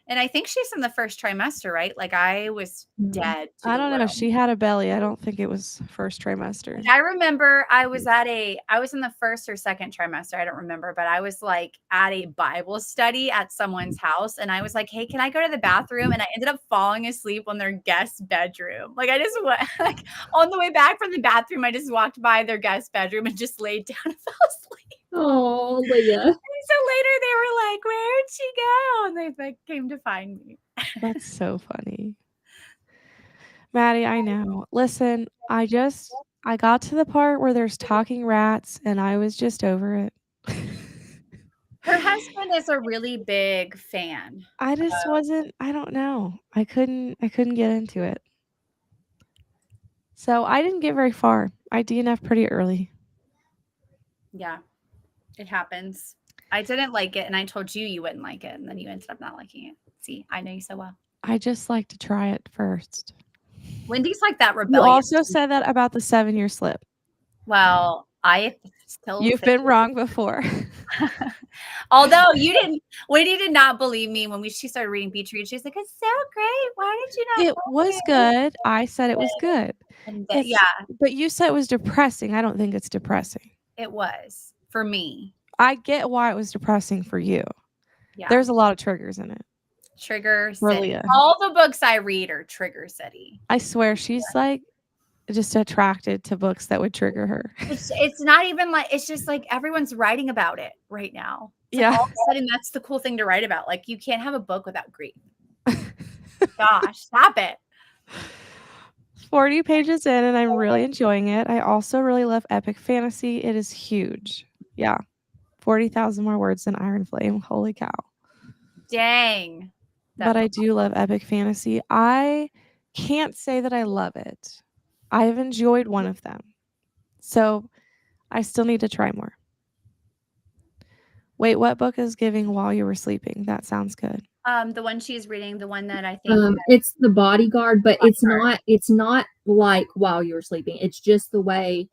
and I think she's in the first trimester, right? Like I was dead. To I the don't know. world. She had a belly. I don't think it was first trimester. I remember I was in the first or second trimester. I don't remember, but I was like at a Bible study at someone's house. And I was like, hey, can I go to the bathroom? And I ended up falling asleep on their guest bedroom. Like I just went like on the way back from the bathroom, I just walked by their guest bedroom and just laid down and fell asleep. Oh, Leah. And so later they were like, where'd she go? And they like came to find me. That's so funny. Maddie, I know. Listen, I got to the part where there's talking rats and I was just over it. Her husband is a really big fan. I just wasn't, I don't know. I couldn't get into it. So I didn't get very far. I DNF'd pretty early. Yeah, it happens. I didn't like it, and I told you you wouldn't like it, and then you ended up not liking it. See, I know you so well. I just like to try it first. Wendy's like that You rebellious. also said that about the 7-year slip. Well, I still You've been wrong before. Although Wendy did not believe me when she started reading Beach Read. She's like, "It's so great. Why did you not?" It was good. I said it was good. Yeah, But you said it was depressing. I don't think it's depressing. it was for me. I get why it was depressing for you. Yeah, There's a lot of triggers in it. Trigger For City. Leah. All the books I read are Trigger City. I swear she's like just attracted to books that would trigger her. It's not even like, it's just like everyone's writing about it right now. It's like Yeah. all of a sudden that's the cool thing to write about. Like you can't have a book without grief. Gosh, stop it. 40 pages in and I'm really enjoying it. I also really love epic fantasy. It is huge. Yeah. 40,000 more words than Iron Flame. Holy cow. Dang. But I do love epic fantasy. I can't say that I love it. I have enjoyed one of them. So I still need to try more. Wait, what book is giving while you were sleeping? That sounds good. The one she's reading, the one that I think It's The Bodyguard, but it's not like While You Were Sleeping. It's just the way,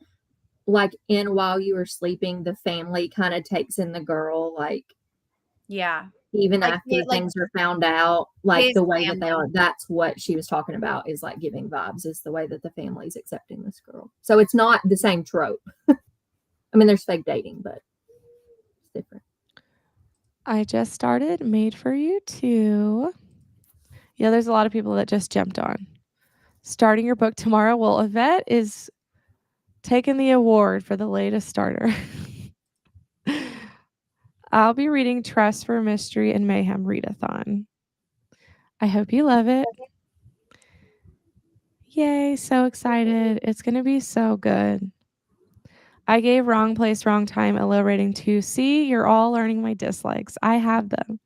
like in While You Were Sleeping, the family kind of takes in the girl, like yeah. even Like, after like, things are found out, like his the way that they family. are. That's what she was talking about, is like giving vibes, is the way that the family's accepting this girl. So it's not the same trope. I mean, there's fake dating, but it's different. I just started Made for You too. Yeah, there's a lot of people that just jumped on. Starting your book tomorrow. Well, Yvette is taking the award for the latest starter. I'll be reading Trust for Mystery and Mayhem Readathon. I hope you love it. Yay, so excited. It's going to be so good. I gave Wrong Place, Wrong Time a low rating too. See, you're all learning my dislikes. I have them.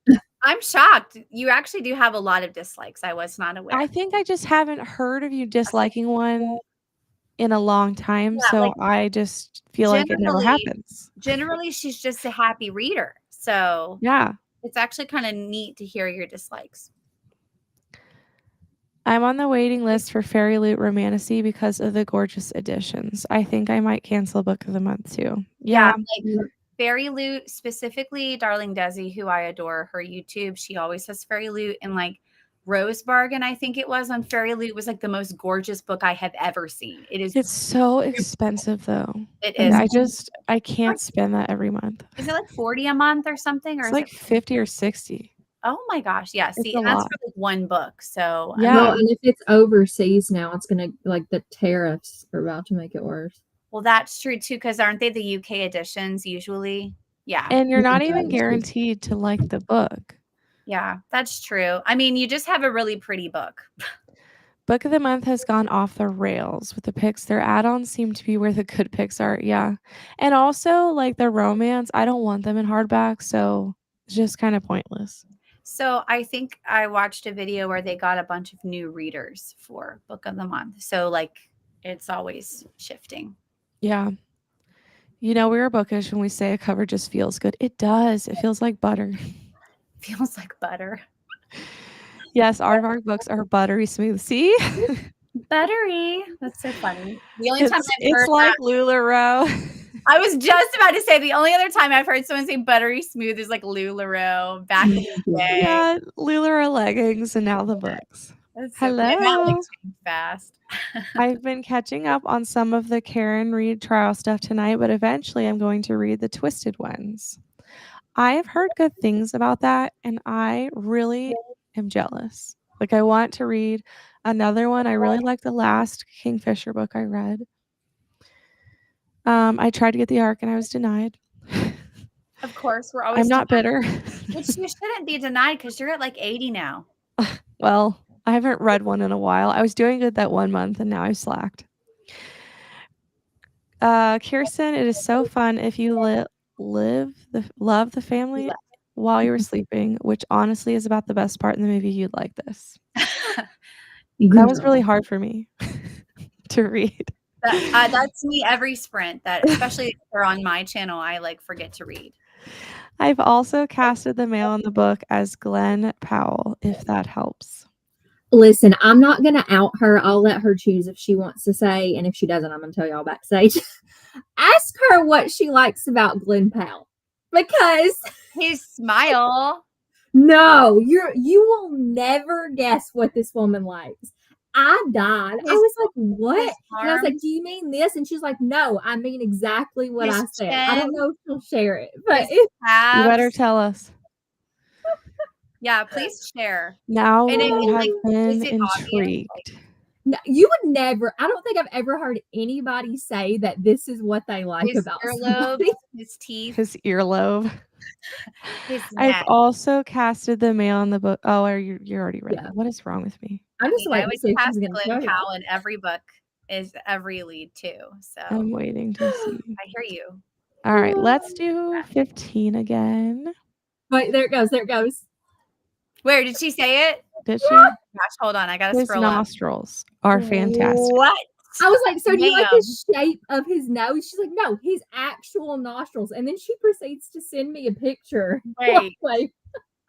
I'm shocked. You actually do have a lot of dislikes. I was not aware. I think I just haven't heard of you disliking one in a long time. Yeah, So like, I just feel like it never happens. Generally, she's just a happy reader. So Yeah. it's actually kind of neat to hear your dislikes. I'm on the waiting list for Fairy Loot Romantasy because of the gorgeous editions. I think I might cancel Book of the Month too. Yeah. Like Fairy Loot, specifically Darling Desi, who I adore, her YouTube, she always says Fairy Loot. And like Rose Bargain, I think it was, on Fairy Loot was like the most gorgeous book I have ever seen. It's so expensive though. It And is. I can't spend that every month. Is it like 40 a month or something? Or It's is like it 50 or 60. Oh my gosh. Yeah. It's See, a and that's lot. for like one book. So Yeah. Well, and if it's overseas now, it's gonna like the tariffs are about to make it worse. Well, that's true too, because aren't they the UK editions usually? Yeah. And you're not Yeah, even it's just- guaranteed to like the book. Yeah, that's true. I mean, you just have a really pretty book. Book of the month has gone off the rails with the picks. Their add-ons seem to be where the good picks are. Yeah. And also like the romance, I don't want them in hardback, so it's just kind of pointless. So I think I watched a video where they got a bunch of new readers for book of the month. So like it's always shifting. Yeah. You know, we were bookish when we say a cover just feels good. It does. It feels like butter. Feels like butter. Yes, our books are buttery smooth. See? Buttery. That's so funny. The only time I've It's heard like that, LuLaRoe. I was just about to say the only other time I've heard someone say buttery smooth is like LuLaRoe back in the day. Yeah, LuLaRoe leggings and now the books. That's so Hello. funny. That like changed fast. I've been catching up on some of the Karen Reed trial stuff tonight, but eventually I'm going to read the Twisted Ones. I have heard good things about that, and I really am jealous. Like, I want to read another one. I really like the last Kingfisher book I read. I tried to get the ARC and I was denied. Of course, we're always I'm not bitter. Which you shouldn't be denied because you're at like 80 now. Well, I haven't read one in a while. I was doing good that 1 month and now I've slacked. Kirsten, it is so fun if you love the family while you were sleeping, which honestly is about the best part in the movie. You'd like this. That was really hard for me to read. That's me every sprint. That especially if they're on my channel, I like forget to read. I've also casted the male in the book as Glenn Powell, if that helps. Listen, I'm not going to out her. I'll let her choose if she wants to say, and if she doesn't, I'm going to tell y'all backstage. Ask her what she likes about Glenn Powell, because his smile. No, you will never guess what this woman likes. I died. I was like, what? And I was like, do you mean this? And she's like, no, I mean exactly what I said. I don't know if she'll share it, but you better tell us. Yeah, please share. Now and we have been intrigued. No, you would never. I don't think I've ever heard anybody say that this is what they like his about earlobe, his teeth, his earlobe. I've also casted the male in the book. Oh, you already read it. What is wrong with me? I'm just I would cast Glenn Powell in every book is every lead too. So I'm waiting to see. I hear you. All right, let's do 15 again. Wait, there it goes. There it goes. Where did she say it? Did she? Gosh, hold on. I gotta his scroll up. nostrils are fantastic. What? I was like, so do you like the shape of his nose? She's like, no, his actual nostrils. And then she proceeds to send me a picture. Wait.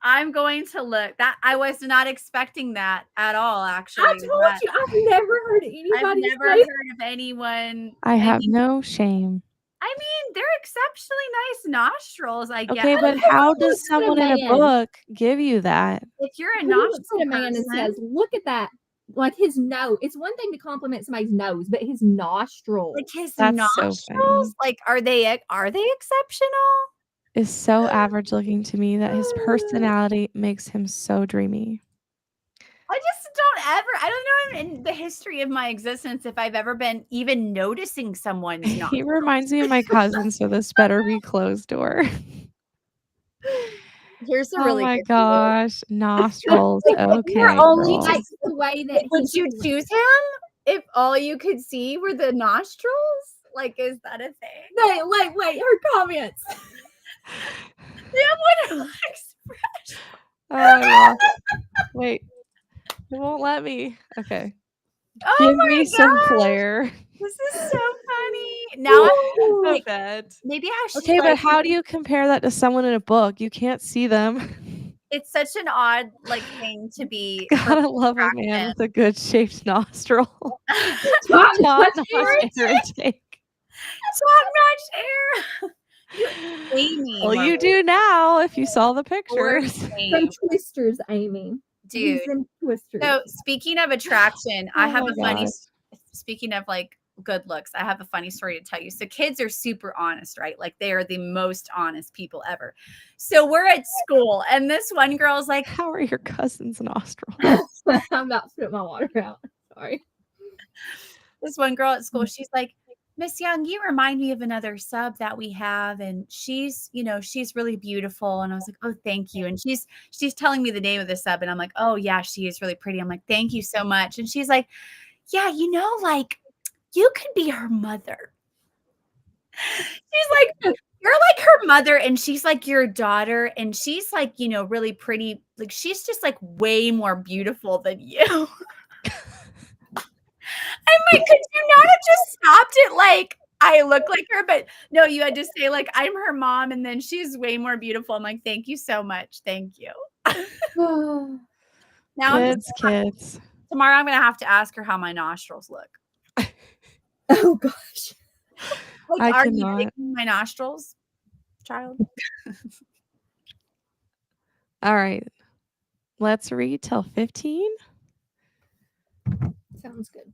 I'm going to look. That I was not expecting that at all, actually. I told you, I've never heard anybody. I've never heard of anyone. I have no shame. I mean, they're exceptionally nice nostrils, I guess. Okay, but how does someone in a book give you that? If you're a nostril a man and says, look at that. Like his nose. It's one thing to compliment somebody's nose, but his nostrils. Like his That's nostrils. So like, are they exceptional? Is so average looking to me that his personality makes him so dreamy. I just I don't know in the history of my existence if I've ever been even noticing someone's nostrils. He reminds me of my cousin, so this better be closed door. Here's a really oh my good gosh, nostrils. Okay. You're only like the way that would you choose him if all you could see were the nostrils? Like, is that a thing? Wait, her comments. They have one expression. Oh, I lost it. Wait. It won't let me. Okay. Oh Give my me some flair. This is so funny. Now I'm bed. Maybe I should. Okay, but how do you compare that to someone in a book? You can't see them. It's such an odd thing to be. Gotta love a man with a good shaped nostril. Top-notch air intake. Top-notch air. Amy. Well, you do now if you saw the pictures. Some twisters, Amy. Dude. He's in Twister. So speaking of attraction, I Oh have my a funny, gosh. speaking of like good looks, I have a funny story to tell you. So kids are super honest, right? Like they are the most honest people ever. So we're at school and this one girl's like, How are your cousin's nostrils? I'm about to spit my water out. Sorry. this one girl at school, she's like, Miss Young, you remind me of another sub that we have. And she's, she's really beautiful. And I was like, oh, thank you. And she's telling me the name of the sub. And I'm like, oh yeah, she is really pretty. I'm like, thank you so much. And she's like, yeah, like you could be her mother. She's like, you're like her mother and she's like your daughter. And she's like, really pretty. Like she's just like way more beautiful than you. I'm like, could you not have just stopped it like I look like her? But no, you had to say like I'm her mom and then she's way more beautiful. I'm like, thank you so much. Thank you. Now Kids. tomorrow I'm gonna have to ask her how my nostrils look. Oh gosh. Like, I are you cannot. licking my nostrils, child? All right. Let's read till 15. Sounds good.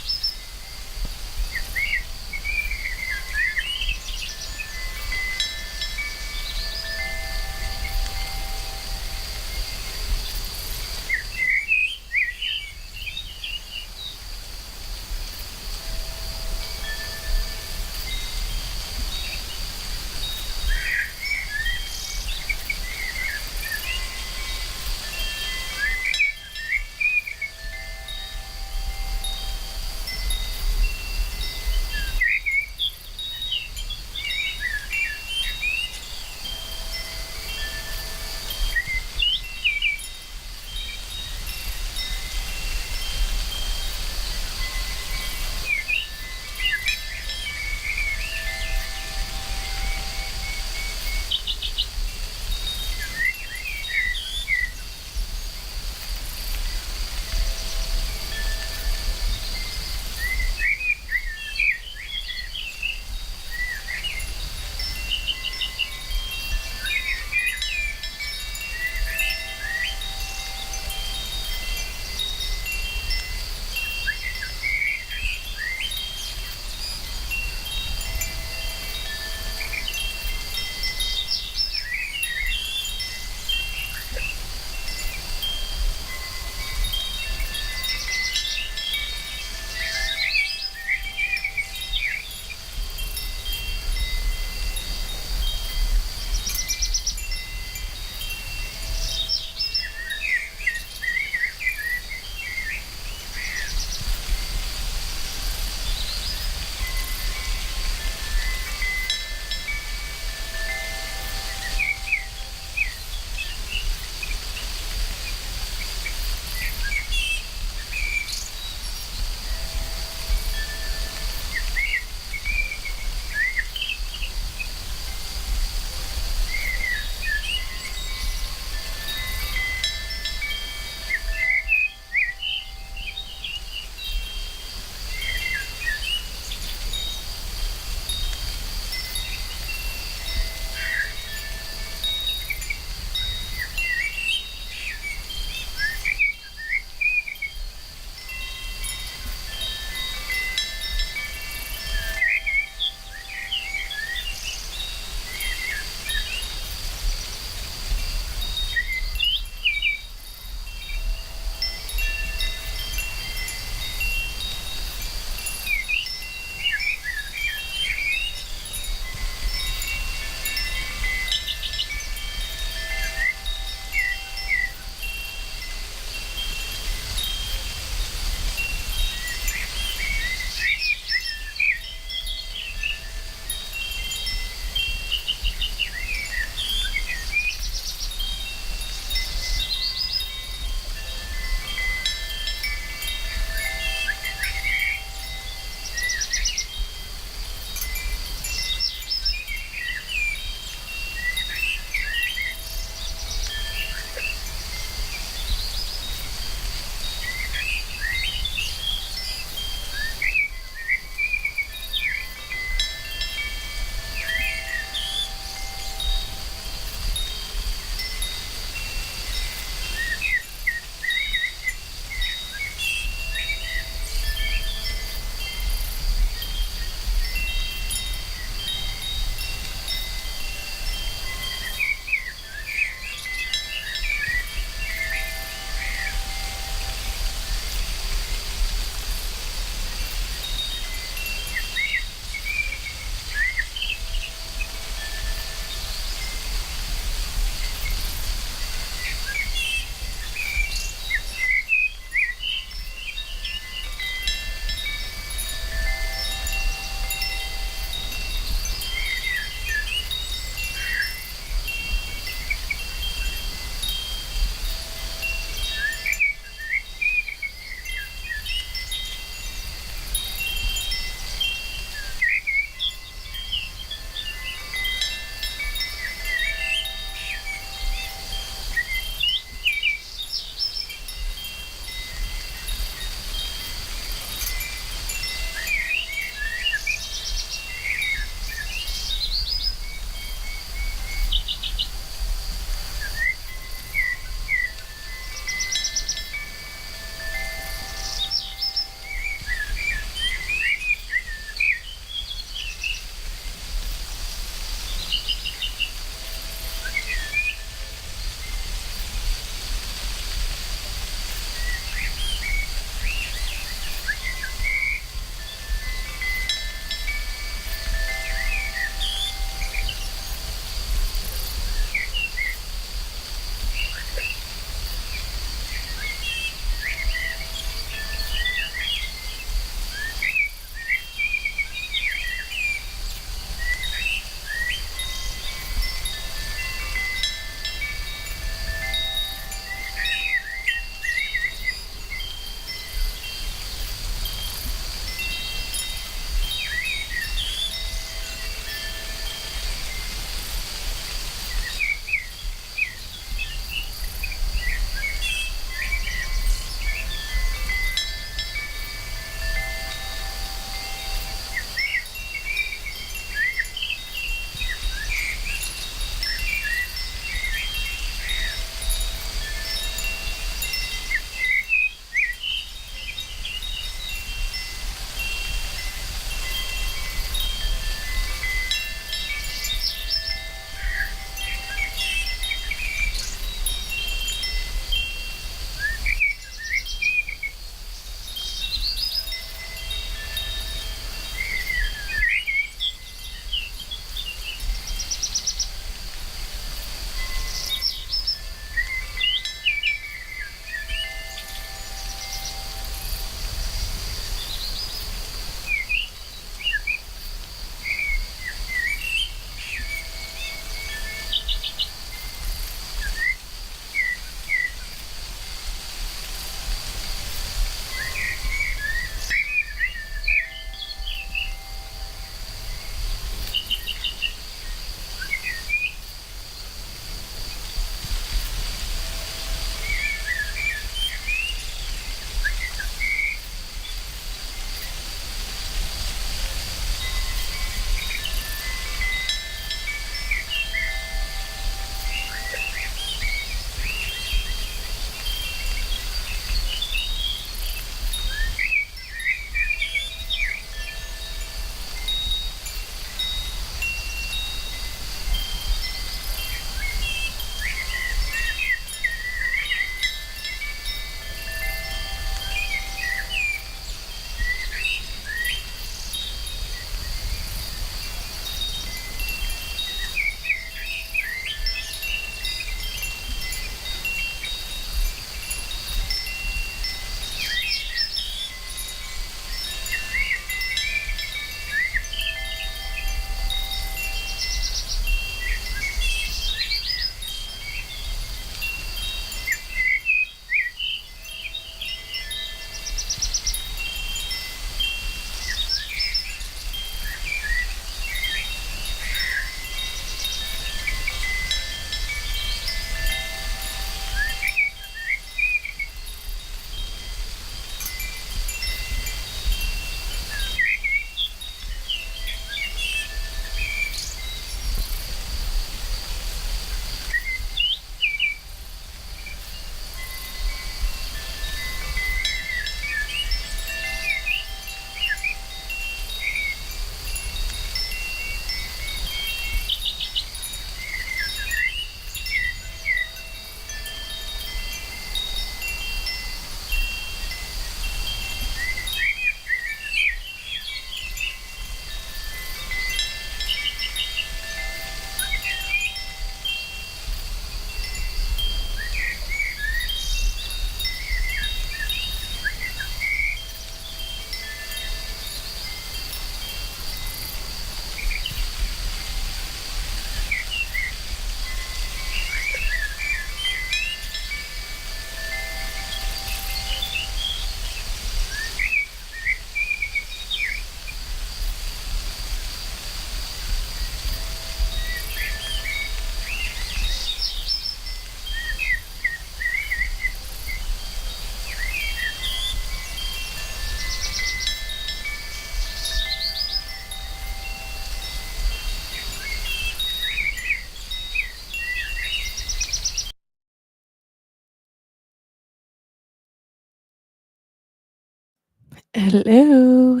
Hello.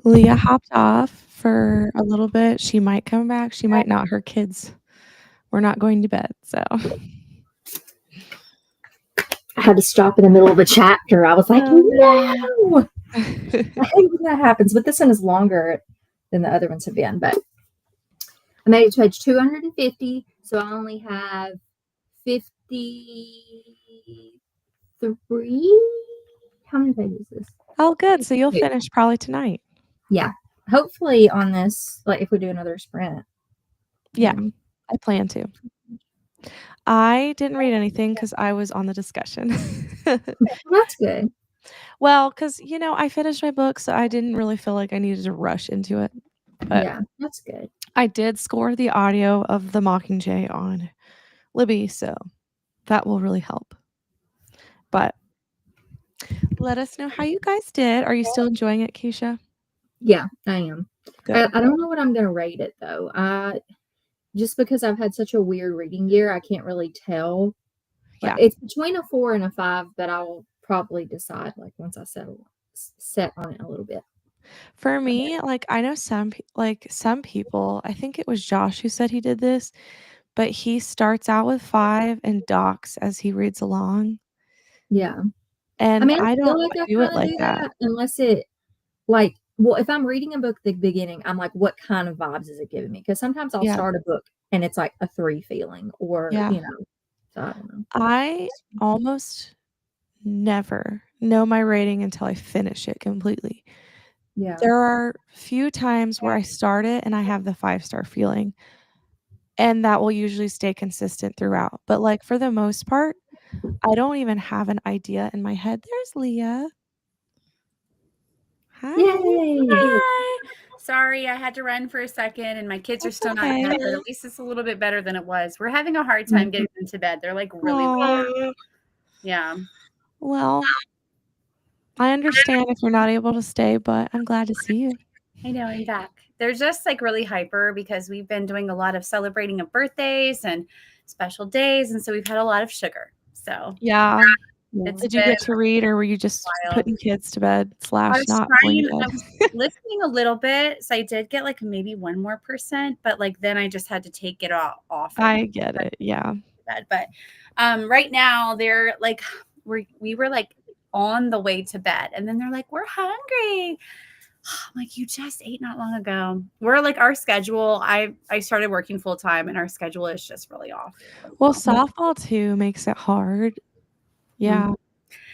Leah hopped off for a little bit. She might come back. She might not. Her kids were not going to bed. So, I had to stop in the middle of a chapter. I was like, Oh, no. I hate when that happens, but this one is longer than the other ones have been. But I made it to page 250, so I only have 53. How many pages is this? oh, good. So you'll finish probably tonight. Yeah. Hopefully on this, like if we do another sprint. Yeah, I plan to. I didn't read anything because I was on the discussion. That's good. Well, because, I finished my book, so I didn't really feel like I needed to rush into it. But Yeah, that's good. I did score the audio of the Mockingjay on Libby, so that will really help. But let us know how you guys did. Are you still enjoying it, Keisha? Yeah, I am. Good. I don't know what I'm going to rate it though. Just because I've had such a weird reading year, I can't really tell. Yeah. It's between a 4 and a 5, but I will probably decide like once I set on it a little bit. For me, like I know some people, I think it was Josh who said he did this, but he starts out with 5 and docks as he reads along. Yeah. And I mean, I I feel don't like I do it kind of like do that. that unless it like, well, if I'm reading a book at the beginning, I'm like, what kind of vibes is it giving me? Because sometimes I'll Yeah. start a book and it's like a 3 feeling or, Yeah. so I don't know. I almost never know my rating until I finish it completely. Yeah. There are few times where I start it and I have the 5-star feeling, and that will usually stay consistent throughout. But like for the most part, I don't even have an idea in my head. There's Leah. Hi. Yay. Hi. Sorry, I had to run for a second, and my kids are That's still not in okay. bed, but at least it's a little bit better than it was. We're having a hard time getting them to bed. They're like really late. Yeah. Well, I understand if you're not able to stay, but I'm glad to see you. I know, I'm back. They're just like really hyper because we've been doing a lot of celebrating of birthdays and special days, and so we've had a lot of sugar. So Yeah. it's Did you get to read, or were you just wild. putting kids to bed / I was not trying, going to I bed? was listening a little bit, so I did get like maybe 1 more percent, but like then I just had to take it off. I get it. Yeah. Bed. But right now they're like we were like on the way to bed, and then they're like, we're hungry. I'm like, you just ate not long ago. We're like our schedule. I started working full time, and our schedule is just really off. Well, softball too makes it hard. Yeah.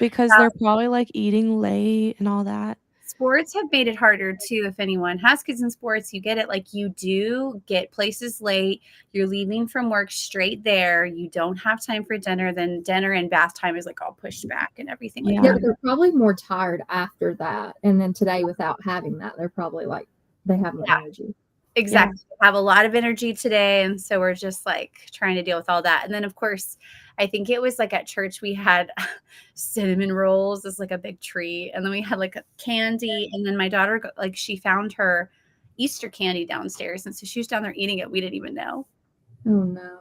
Because they're probably like eating late and all that. Sports have made it harder too. If anyone has kids in sports, you get it. Like you do get places late. You're leaving from work straight there. You don't have time for dinner. Then dinner and bath time is like all pushed back and everything like Yeah. Yeah, but they're probably more tired after that. And then today, without having that, they're probably like, they have more energy. Exactly. Have a lot of energy today. And so we're just like trying to deal with all that. And then, of course, I think it was like at church, we had cinnamon rolls as like a big treat. And then we had like a candy. And then my daughter, like, she found her Easter candy downstairs. And so she was down there eating it. We didn't even know. Oh, no.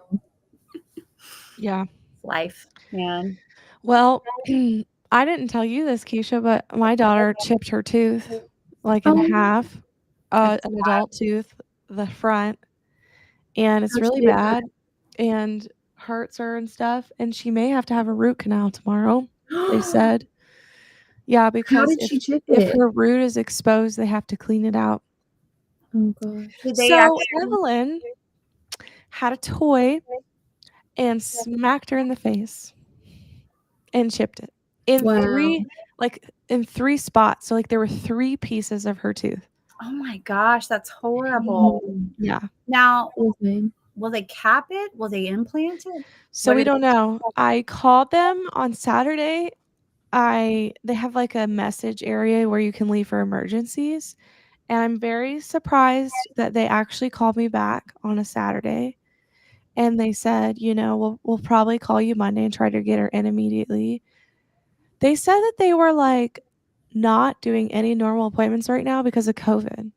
Yeah. Life, man. Well, I didn't tell you this, Keisha, but my daughter chipped her tooth like in half, an adult tooth, the front, and it's really bad and hurts her and stuff. And she may have to have a root canal tomorrow, they said. Yeah, because did she chip if it? her root is exposed, they have to clean it out. Oh, gosh. Did they So Evelyn had a toy and smacked her in the face and chipped it in three spots. So like there were 3 pieces of her tooth. Oh my gosh, that's horrible. Yeah. Now, will they cap it? Will they implant it? So we don't know. I called them on Saturday. They have like a message area where you can leave for emergencies. And I'm very surprised that they actually called me back on a Saturday. And they said, we'll probably call you Monday and try to get her in immediately. They said that they were like not doing any normal appointments right now because of COVID.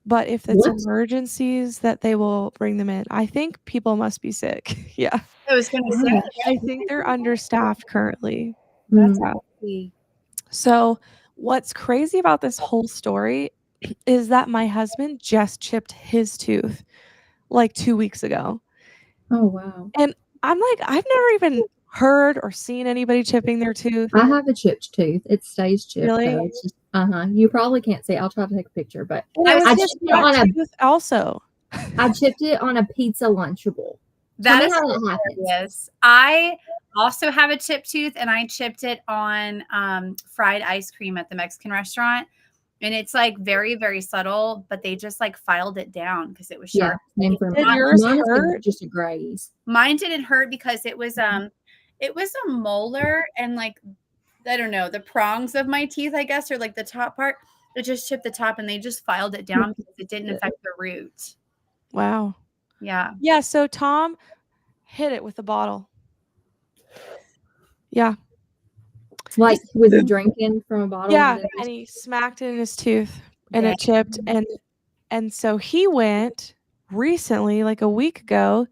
But if it's emergencies, that they will bring them in. I think people must be sick. Yeah. I was going to say, I think they're understaffed currently. that's healthy. So, what's crazy about this whole story is that my husband just chipped his tooth like 2 weeks ago. Oh wow. And I'm like, I've never even heard or seen anybody chipping their tooth. I have a chipped tooth. It stays chipped though. Really? It's just you probably can't see. I'll try to take a picture, but And I it was was I his chipped it front on a tooth also. I chipped it on a pizza Lunchable. Tell That me is how that happens. hilarious. I also have a chipped tooth, and I chipped it on fried ice cream at the Mexican restaurant. And it's like very, very subtle, but they just like filed it down because it was Yeah, sharp. same for Did mine. yours Mine is hurt? just a graze. Mine didn't hurt because it was a molar, and like I don't know, the prongs of my teeth, I guess, or like the top part. It just chipped the top, and they just filed it down because it didn't affect the root. Wow. Yeah. Yeah, so Tom hit it with a bottle. Yeah. Like, was he drinking from a bottle? Yeah, And then and he smacked it in his tooth and Dang. it chipped and so he went recently, like a week ago,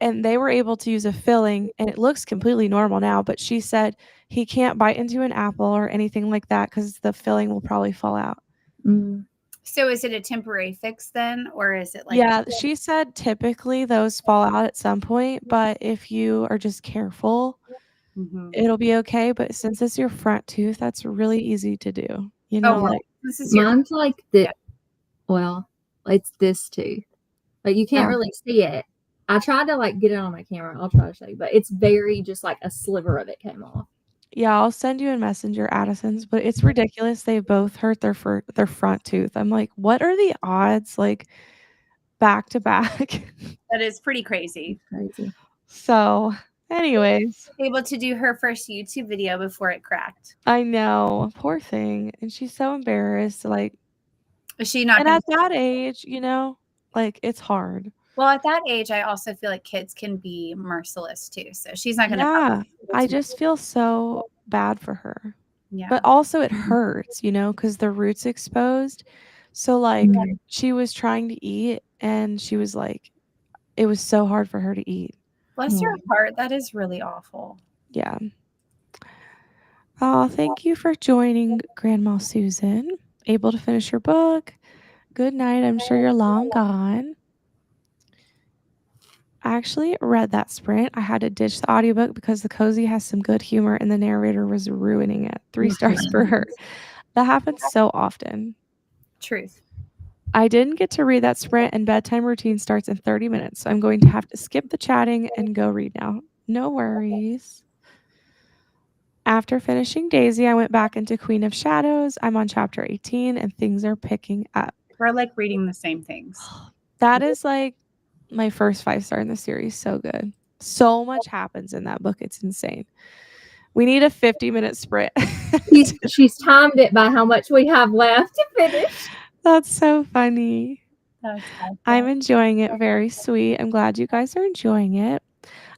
and they were able to use a filling and it looks completely normal now, but she said he can't bite into an apple or anything like that cuz the filling will probably fall out. So is it a temporary fix then, or is it like Yeah, she said typically those fall out at some point, but if you are just careful, Mhm. it'll be okay, but since it's your front tooth, that's really easy to do. You Oh, know, well, like this is your mine's like the well, it's this tooth. Like you can't Yeah. really see it. I tried to like get it on my camera. I'll try to show you, but it's very just like a sliver of it came off. Yeah, I'll send you in Messenger Addison's, but it's ridiculous. They both hurt their front tooth. I'm like, what are the odds? Like back to back. that is pretty crazy. Crazy. So, anyways, Able to do her first YouTube video before it cracked. I know, poor thing, and she's so embarrassed. Like, Is she not and going at to? that age, like it's hard. Well, at that age, I also feel like kids can be merciless too. So she's not going to. Yeah, I just feel so bad for her. Yeah. But also it hurts, because the root's exposed. So, like, she was trying to eat, and she was like it was so hard for her to eat. Bless your heart. That is really awful. Yeah. Oh, thank you for joining, Grandma Susan. Able to finish your book. Good night. I'm sure you're long gone. I actually read that sprint. I had to ditch the audiobook because the cozy has some good humor and the narrator was ruining it. 3 stars for her. That happens so often. Truth. I didn't get to read that sprint, and bedtime routine starts in 30 minutes. So I'm going to have to skip the chatting and go read now. No worries. After finishing Daisy, I went back into Queen of Shadows. I'm on chapter 18 and things are picking up. We're like reading the same things. That is like my first 5-star in the series. So good. So much happens in that book. It's insane. We need a 50-minute sprint. She's timed it by how much we have left to finish. That's so funny. That's awesome. I'm enjoying it. Very sweet. I'm glad you guys are enjoying it.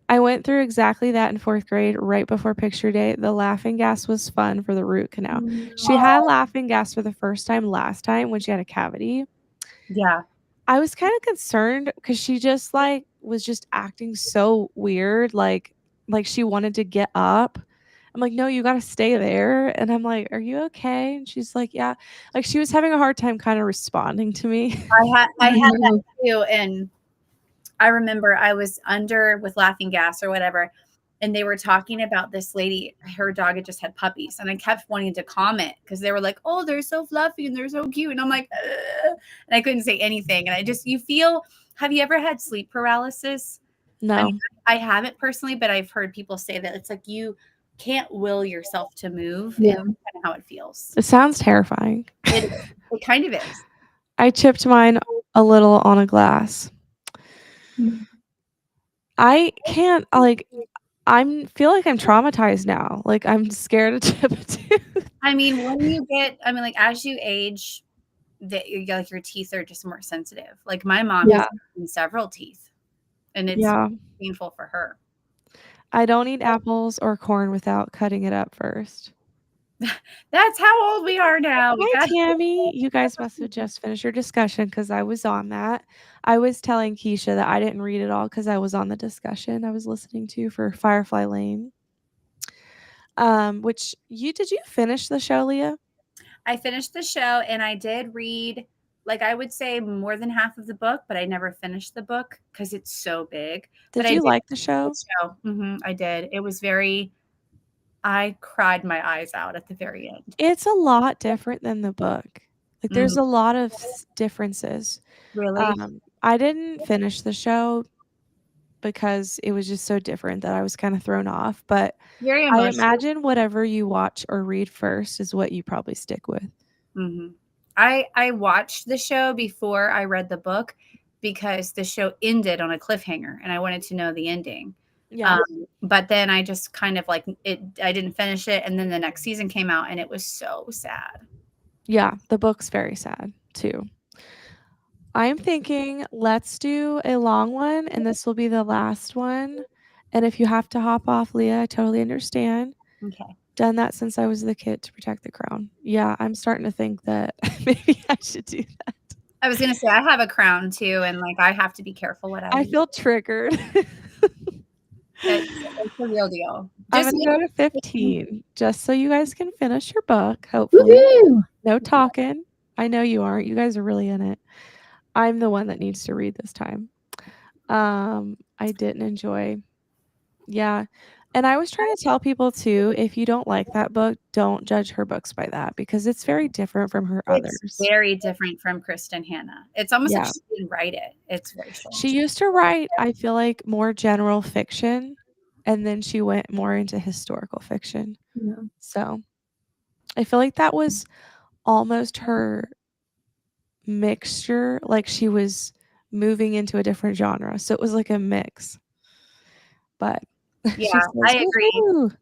I went through exactly that in 4th grade, right before picture day. The laughing gas was fun for the root canal. She had laughing gas for the first time last time when she had a cavity. Yeah. I was kind of concerned because she just was just acting so weird, like she wanted to get up. I'm like, no, you got to stay there. And I'm like, are you okay? And she's like, yeah. Like she was having a hard time kind of responding to me. I had that too. And I remember I was under with laughing gas or whatever. And they were talking about this lady, her dog had just had puppies. And I kept wanting to comment because they were like, oh, they're so fluffy and they're so cute. And I'm like, ugh. And I couldn't say anything. And have you ever had sleep paralysis? No. I mean, I haven't personally, but I've heard people say that it's like you can't will yourself to move. Yeah. That's kind of how it feels. It sounds terrifying. It kind of is. I chipped mine a little on a glass. I can't feel like I'm traumatized now. Like I'm scared to chip a tooth. I mean, like as you age, like your teeth are just more sensitive. Like my mom has several teeth, and it's painful for her. I don't eat apples or corn without cutting it up first. That's how old we are now. Hi, Tammy. You guys must have just finished your discussion because I was on that. I was telling Keisha that I didn't read it all because I was on the discussion I was listening to for Firefly Lane. Which did you finish the show, Leah? I finished the show and I did read, like, I would say more than half of the book, but I never finished the book because it's so big. But Did I you did like the finish show? the show. I did. It was I cried my eyes out at the very end. It's a lot different than the book. Like, there's a lot of differences. Really? I didn't finish the show because it was just so different that I was kind of thrown off. But Very I emotional. imagine whatever you watch or read first is what you probably stick with. I watched the show before I read the book because the show ended on a cliffhanger and I wanted to know the ending. Yeah. But then I just kind of like it. I didn't finish it, and then the next season came out, and it was so sad. Yeah, the book's very sad too. I'm thinking let's do a long one, and this will be the last one. And if you have to hop off, Leah, I totally understand. Okay. Done that since I was the kid to protect the crown. Yeah, I'm starting to think that maybe I should do that. I was gonna say I have a crown too, and like I have to be careful what I I use. feel triggered. It's a real deal. I'm Just gonna go to 15, just so you guys can finish your book, hopefully. Woohoo! No talking. I know you aren't. You guys are really in it. I'm the one that needs to read this time. I didn't enjoy. Yeah. And I was trying to tell people too, if you don't like that book, don't judge her books by that because it's very different from her it's others. very different from Kristen Hanna. It's almost like Yeah. she didn't write it. It's very strange. She used to write, I feel like, more general fiction, and then she went more into historical fiction. Yeah. So I feel like that was almost her mixture, like she was moving into a different genre. So it was like a mix. But she Yeah, says, I agree. "Woohoo."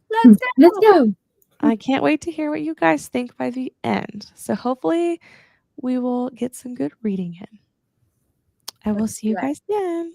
Let's go. Let's go. I can't wait to hear what you guys think by the end. So hopefully we will get some good reading in. I will see you guys then.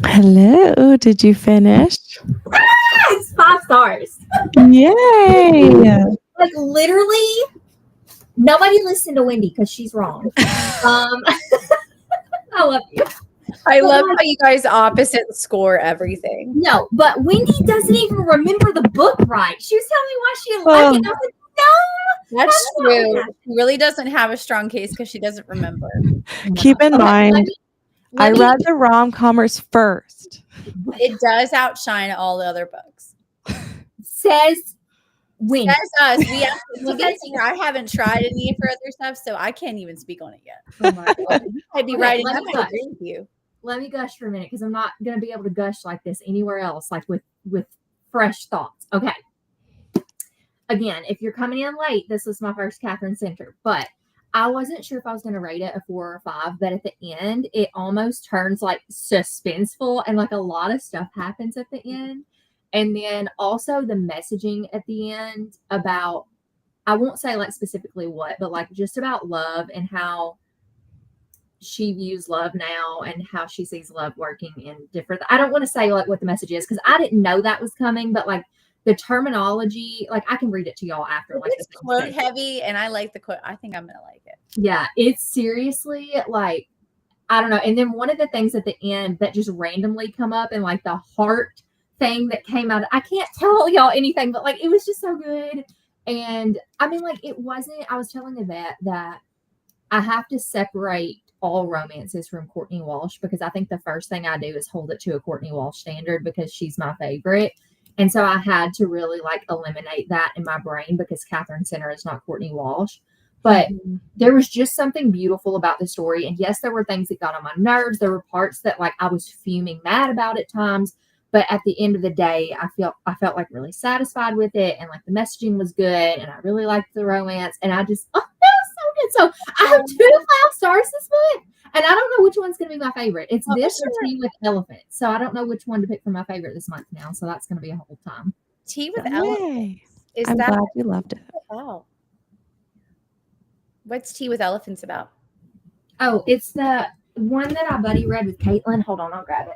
Hello. Did you finish? It's 5 stars. Yay. Like literally, nobody listened to Wendy because she's wrong. I love you. I But, love like, how you guys opposite score everything. no, but Wendy doesn't even remember the book right. She was telling me why she didn't like it. And I was like, no, That's not what true. happened. She really doesn't have a strong case because she doesn't remember. Keep in Okay, mind, I let me- read the rom-comers first. It does outshine all the other books. says Wendy. That's us. We actually, I haven't tried any of her other stuff, so I can't even speak on it yet. Oh my God. I'd be Okay, right. let I me might gush. agree with you. Let me gush for a minute because I'm not going to be able to gush like this anywhere else, like with fresh thoughts. Okay. Again, if you're coming in late, this was my first Catherine Center, but I wasn't sure if I was going to rate it a 4 or 5, but at the end, it almost turns like suspenseful and like a lot of stuff happens at the end. And then also the messaging at the end about, I won't say like specifically what, but like just about love and how she views love now and how she sees love working in different. I don't want to say like what the message is because I didn't know that was coming, but like the terminology, like I can read it to y'all after. Like It's quote heavy, and I like the quote. I think I'm gonna like it. Yeah, it's seriously like I don't know. And then one of the things at the end that just randomly come up and like the heart thing that came out, I can't tell y'all anything, but like it was just so good. And I mean, like it wasn't. I was telling Yvette that I have to separate all romances from Courtney Walsh because I think the first thing I do is hold it to a Courtney Walsh standard because she's my favorite. And so I had to really like eliminate that in my brain because Catherine Center is not Courtney Walsh. But there was just something beautiful about the story. And yes, there were things that got on my nerves. There were parts that like I was fuming mad about at times. But at the end of the day, I felt like really satisfied with it. And like the messaging was good. And I really liked the romance. And I just, oh, that was so good. So I have 2 5 stars this month. And I don't know which one's going to be my favorite. It's this or Tea with Elephant. So I don't know which one to pick for my favorite this month now. So that's going to be a whole time. Tea with Yay. elephants. Is I'm that glad you loved it. wow? What's Tea with Elephants about? Oh, it's the one that I buddy read with Caitlin. Hold on, I'll grab it.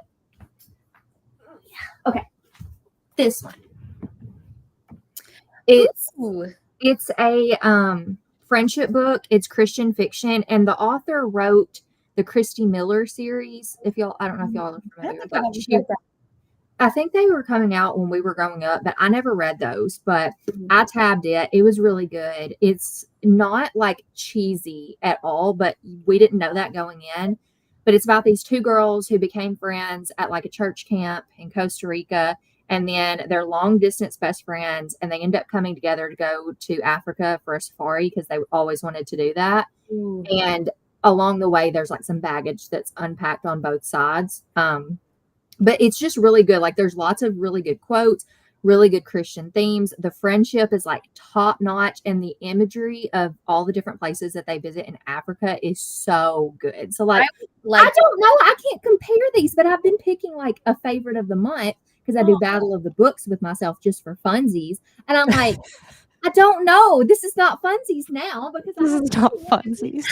Okay. This one. It's a friendship book. It's Christian fiction, and the author wrote the Christy Miller series. If y'all, I don't know if y'all are familiar with that. I think they were coming out when we were growing up, but I never read those. But I tabbed it. It was really good. It's not like cheesy at all, but we didn't know that going in. But it's about these 2 girls who became friends at like a church camp in Costa Rica. And then they're long distance best friends, and they end up coming together to go to Africa for a safari because they always wanted to do that. Ooh. And along the way, there's like some baggage that's unpacked on both sides. But it's just really good. Like there's lots of really good quotes, really good Christian themes. The friendship is like top notch, and the imagery of all the different places that they visit in Africa is so good. So like I don't know, I can't compare these, but I've been picking like a favorite of the month because I do Battle of the Books with myself just for funsies. And I'm like, I don't know. This is not funsies now because This is not funsies.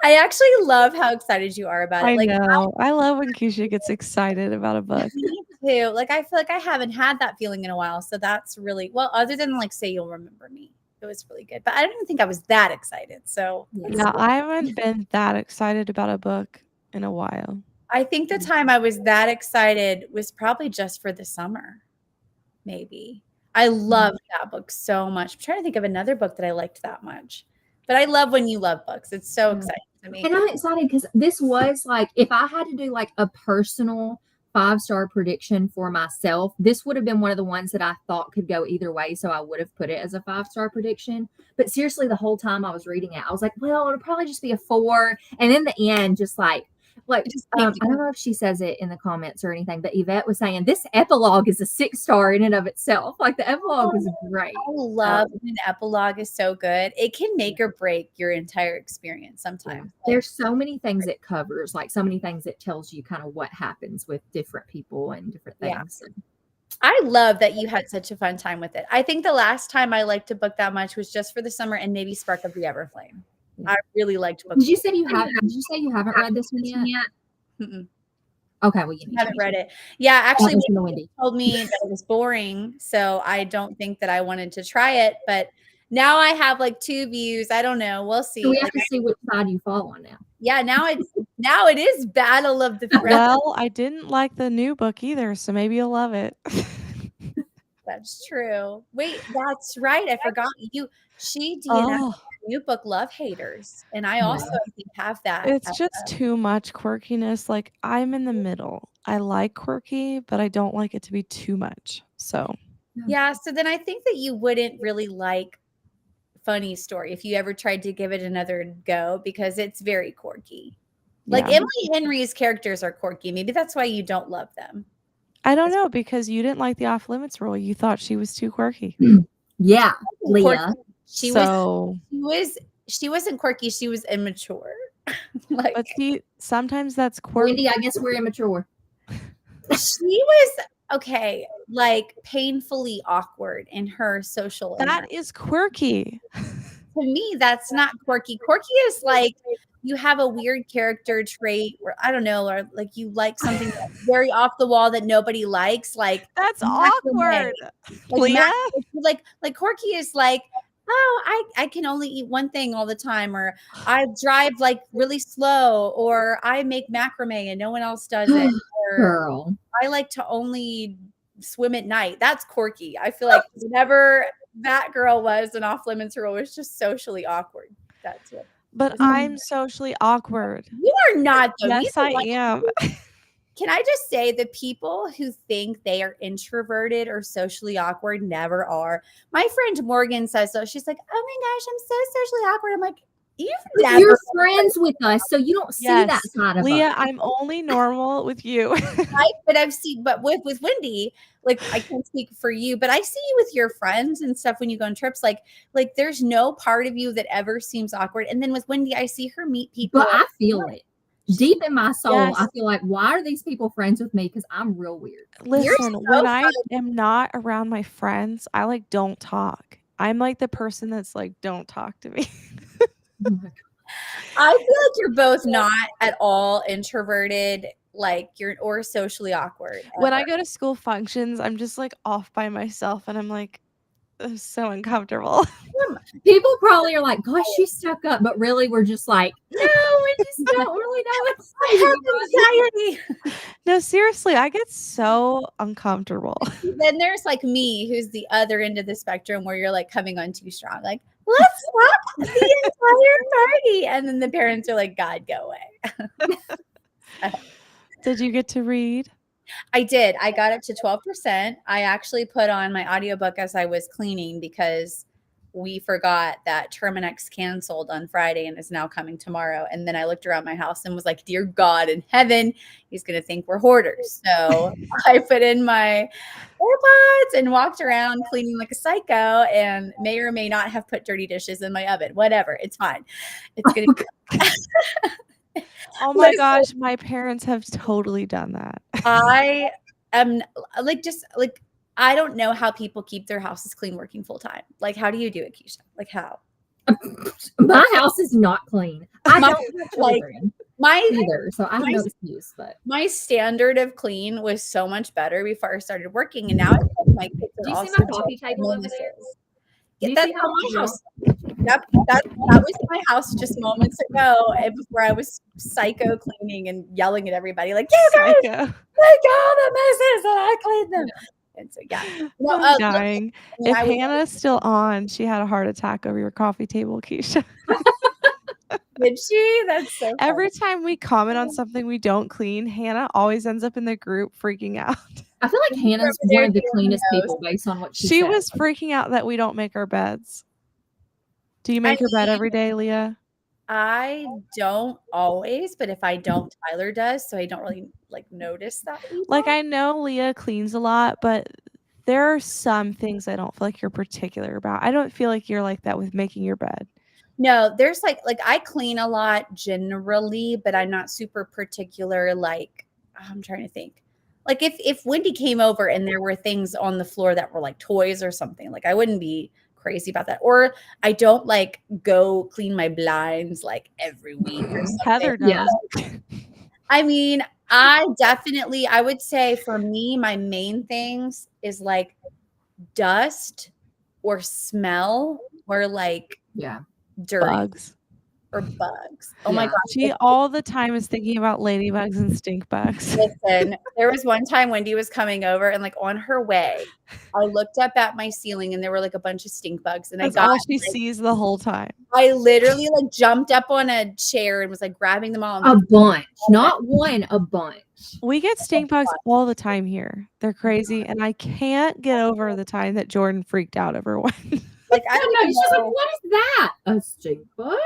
I actually love how excited you are about it. I Like know. I love when Keisha gets excited about a book. me too. Like I feel like I haven't had that feeling in a while. So that's really well, other than like Say You'll Remember Me. It was really good. But I didn't think I was that excited. So Yeah, I haven't been that excited about a book in a while. I think the time I was that excited was probably just for the summer. Maybe. I loved that book so much. I'm trying to think of another book that I liked that much. But I love when you love books. It's so exciting to me. And I'm excited because this was like, if I had to do like a personal 5-star prediction for myself, this would have been one of the ones that I thought could go either way. So I would have put it as a 5-star prediction. But seriously, the whole time I was reading it, I was like, well, it'll probably just be a 4. And in the end, just like I don't know if she says it in the comments or anything, but Yvette was saying this epilogue is a 6-star in and of itself. Like the epilogue is great. I love when an epilogue is so good. It can make or break your entire experience sometimes. There's so many things it covers, like so many things it tells you kind of what happens with different people and different things. Yeah. I love that you had such a fun time with it. I think the last time I liked a book that much was just for the summer and maybe Spark of the Everflame. I really liked books. Did you say you haven't read this one yet? Mm-mm. Okay, well, you need to haven't read read it. Yeah, actually, listen to Wendy. told me that it was boring, so I don't think that I wanted to try it. But now I have like 2 views. I don't know. We'll So see. we have Like, to see which side you fall on now. yeah, now it is Battle of the Friends. Well, I didn't like the new book either, so maybe you'll love it. That's true. Wait, that's right. I forgot you. She DNF'd Oh, her new book, Love Haters, and I also Yeah. I think have that. it's just too much quirkiness. Like, I'm in the middle. I like quirky, but I don't like it to be too much. So, Yeah, so then I think that you wouldn't really like Funny Story if you ever tried to give it another go because it's very quirky. Like yeah. Emily Henry's characters are quirky. Maybe that's why you don't love them. I don't know because you didn't like the off limits rule. You thought she was too quirky. Yeah, Leah. Quirky. So, She wasn't quirky, she was immature. Like but see, sometimes that's quirky. Wendy, I guess we're immature. she was okay, like painfully awkward in her social That interaction. is quirky. To me, that's not quirky. Quirky is like you have a weird character trait, or I don't know, or like you like something that's very off the wall that nobody likes. Like That's macrame. awkward. Like, Leah? like quirky is like, oh, I can only eat one thing all the time, or I drive like really slow, or I make macrame and no one else does it, or Girl. I like to only swim at night. That's quirky. I feel like whatever that girl was in Off Limits Rule was just socially awkward. That's what. But I'm socially awkward. You are not though. Yes, I am. Can I just say the people who think they are introverted or socially awkward never are. My friend Morgan says so. She's like, "Oh my gosh, I'm so socially awkward." I'm like, You're friends with us, so you don't see that Yes. side of Leah, us. I'm only normal with you. But I've seen, but with Wendy, like I can't speak for you, but I see you with your friends and stuff when you go on trips. Like there's no part of you that ever seems awkward. And then with Wendy, I see her meet people. But I feel it. Deep in my soul, Yes. I feel like, why are these people friends with me? Because I'm real weird. Listen, so when I am not around my friends, I like don't talk. I'm like the person that's like, don't talk to me. Oh my God. I feel like you're both not at all introverted, like you're or socially awkward. When I ever. go to school functions, I'm just like off by myself and I'm like, I'm so uncomfortable. People probably are like, gosh, she's stuck up. But really, we're just like, no, we just don't really know what to say. I have everybody. anxiety. No, seriously, I get so uncomfortable. Then there's like me, who's the other end of the spectrum where you're like coming on too strong. Like, let's stop the entire party. And then the parents are like, God, go away. Did you get to read? I did. I got it to 12%. I actually put on my audiobook as I was cleaning because we forgot that Terminex canceled on Friday and is now coming tomorrow. And then I looked around my house and was like, dear God in heaven, he's going to think we're hoarders. So I put in my AirPods and walked around cleaning like a psycho and may or may not have put dirty dishes in my oven. Whatever. It's fine. It's going to be. Oh my gosh, my parents have totally done that. I am like, just like, I don't know how people keep their houses clean working full time. Like, how do you do it, Keisha? Like, how? My house is not clean. I don't have children either, so I have no excuse. But my standard of clean was so much better before I started working, and now it's like my kids are do you all see my coffee table over there? Yeah, that's how my house. Yep, that was my house just moments ago, and before I was psycho cleaning and yelling at everybody like, "You guys, take all the messes and I clean them." And so, yeah, no, I'm dying. If Hannah's still on, she had a heart attack over your coffee table, Keisha. Did she? That's so funny. Every time we comment on something we don't clean, Hannah always ends up in the group freaking out. I feel like Hannah's one of the cleanest people based on what she said. was freaking out that we don't make our beds. Do you make your bed every day, Leah? I don't always, but if I don't, Tyler does, so I don't really like notice that. Like, I know Leah cleans a lot, but there are some things I don't feel like you're particular about. I don't feel like you're like that with making your bed. No, there's like I clean a lot generally, but I'm not super particular. Like, I'm trying to think. Like if Wendy came over and there were things on the floor that were like toys or something, like I wouldn't be crazy about that. Or I don't like go clean my blinds like every week or something. Heather does. I mean, I would say for me, my main things is like dust or smell or like Yeah. dirt Bugs. or bugs. Oh my Yeah. gosh. She all the time is thinking about ladybugs and stink bugs. Listen, there was one time Wendy was coming over and like on her way, I looked up at my ceiling and there were like a bunch of stink bugs and That's all she sees the whole time. I literally like jumped up on a chair and was like grabbing them all. A bunch. Not one, a bunch. We get stink bugs all the time here. They're crazy, and I can't get over the time that Jordan freaked out over one. Like I I don't know. know. She's like, what is that? A stink bug?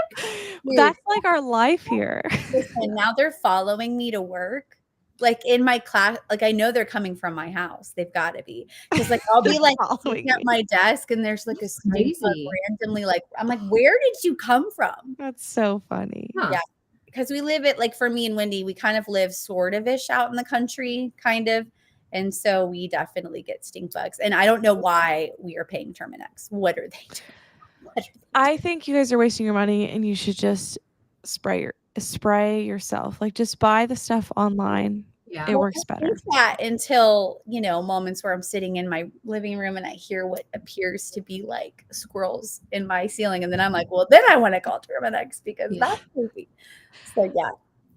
That's like our life here. Listen, now they're following me to work. Like in my class, like I know they're coming from my house. They've got to be because like I'll be like sitting at my desk and there's like a stink bug randomly. Like I'm like, where did you come from? That's so funny. Huh. Yeah, because we live it like for me and Wendy, we kind of live sort of ish out in the country, kind of. And so we definitely get stink bugs. And I don't know why we are paying Terminex. What are they doing? I think you guys are wasting your money and you should just spray yourself. Like just buy the stuff online. Yeah. It works better. That until, moments where I'm sitting in my living room and I hear what appears to be like squirrels in my ceiling. And then I'm like, well, then I want to call Terminex because that's creepy. So yeah.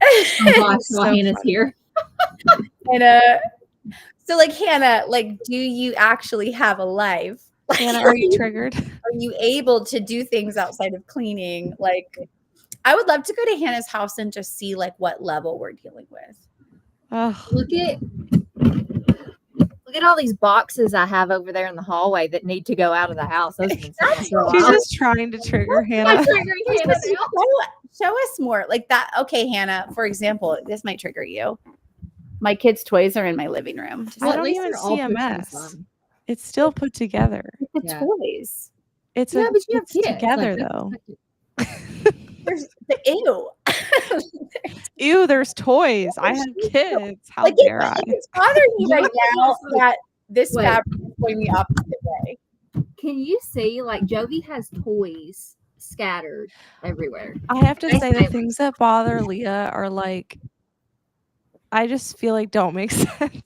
Oh gosh, so Hannah's here. And so like Hannah, like, do you actually have a life? Like, Hannah, are you triggered? Are you able to do things outside of cleaning? Like, I would love to go to Hannah's house and just see like what level we're dealing with. Oh, Look at all these boxes I have over there in the hallway that need to go out of the house. Those have been sitting for a she's while. just trying to trigger Hannah. I'm triggering Hannah now. Show us more like that. Okay, Hannah, for example, this might trigger you. My kids' toys are in my living room. I don't even see a mess. It's still put together. The toys. It's but you have kids. together though. There's the ew. Ew, there's toys. I have kids. How like dare I? It's bothering me right now that this fabric is going the opposite way. Can you see like Jovi has toys scattered everywhere? I have to say the things that bother Leah are like I just feel like don't make sense.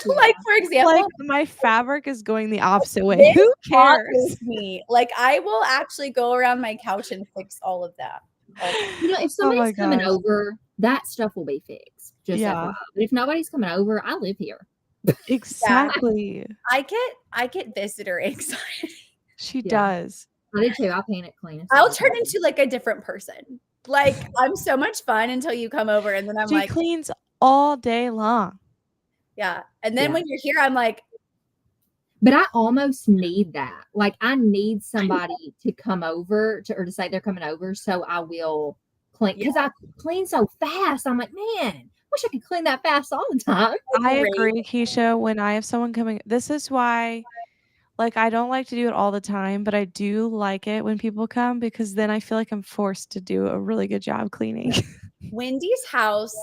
Like for example, like my fabric is going the opposite way. Who cares? Me. Like I will actually go around my couch and fix all of that. If somebody's coming over, that stuff will be fixed. Just FYI. But if nobody's coming over, I live here. Exactly. I get visitor anxiety. She does. I do too. I panic clean. I'll turn into like a different person. Like I'm so much fun until you come over, and then I'm she cleans all day long. Yeah, and then when you're here, I'm like. But I almost need that. Like I need somebody to come over or to say they're coming over, so I will clean because I clean so fast. I'm like, man, wish I could clean that fast all the time. I agree, Keisha. When I have someone coming, this is why, like, I don't like to do it all the time, but I do like it when people come because then I feel like I'm forced to do a really good job cleaning. Wendy's house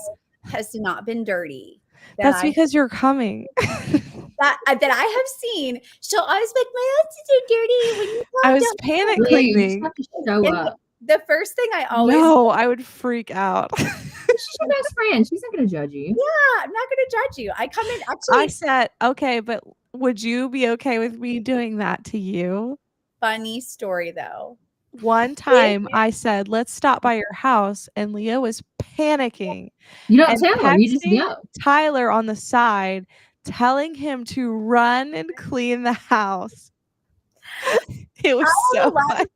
has not been dirty. That's because you're coming. that I have seen. She'll always be like, my house is so dirty. When you I was panic cleaning. The first thing I always I would freak out. She's your best friend. She's not going to judge you. Yeah, I'm not going to judge you. I come in actually. I said, okay, but would you be okay with me doing that to you? Funny story though. One time I said, let's stop by your house, and Leah was panicking. You don't tell her, you just know. Tyler on the side, telling him to run and clean the house. It was so funny.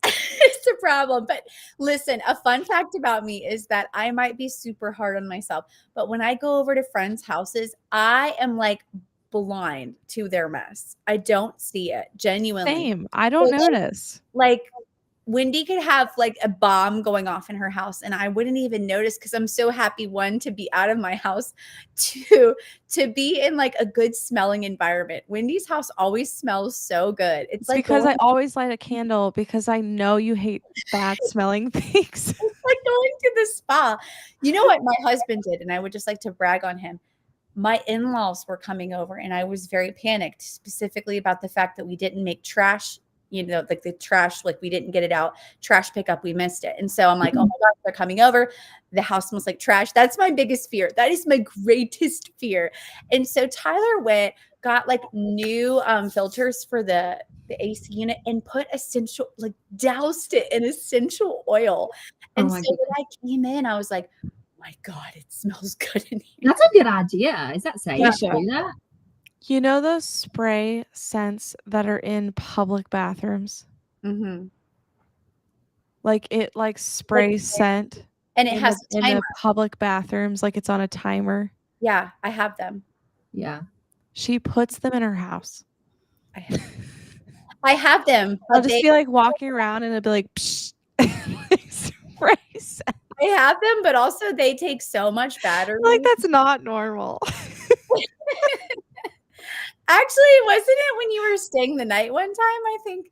It's a problem. But listen, a fun fact about me is that I might be super hard on myself, but when I go over to friends' houses, I am like blind to their mess. I don't see it genuinely. Same. I don't notice. Like Wendy could have like a bomb going off in her house and I wouldn't even notice because I'm so happy, one, to be out of my house, two, to be in like a good smelling environment. Wendy's house always smells so good. It's like because I always light a candle because I know you hate bad smelling things. It's like going to the spa. You know what my husband did, and I would just like to brag on him. My in-laws were coming over and I was very panicked, specifically about the fact that we didn't make trash like the trash, like we didn't get it out, trash pickup, we missed it. And so I'm like, oh my gosh, they're coming over. The house smells like trash. That's my biggest fear. That is my greatest fear. And so Tyler got like new filters for the AC unit and put doused it in essential oil. And so when I came in, I was like, oh my God, it smells good in here. That's a good idea. Is that safe to do that? You know those spray scents that are in public bathrooms? Mm-hmm. Like it sprays scent. And it has in the public bathrooms, like it's on a timer. Yeah, I have them. Yeah. She puts them in her house. I have them. I'll just be like walking around and it'll be like, psh, spray scent. I have them, but also they take so much battery. Like that's not normal. Actually, wasn't it when you were staying the night one time? I think.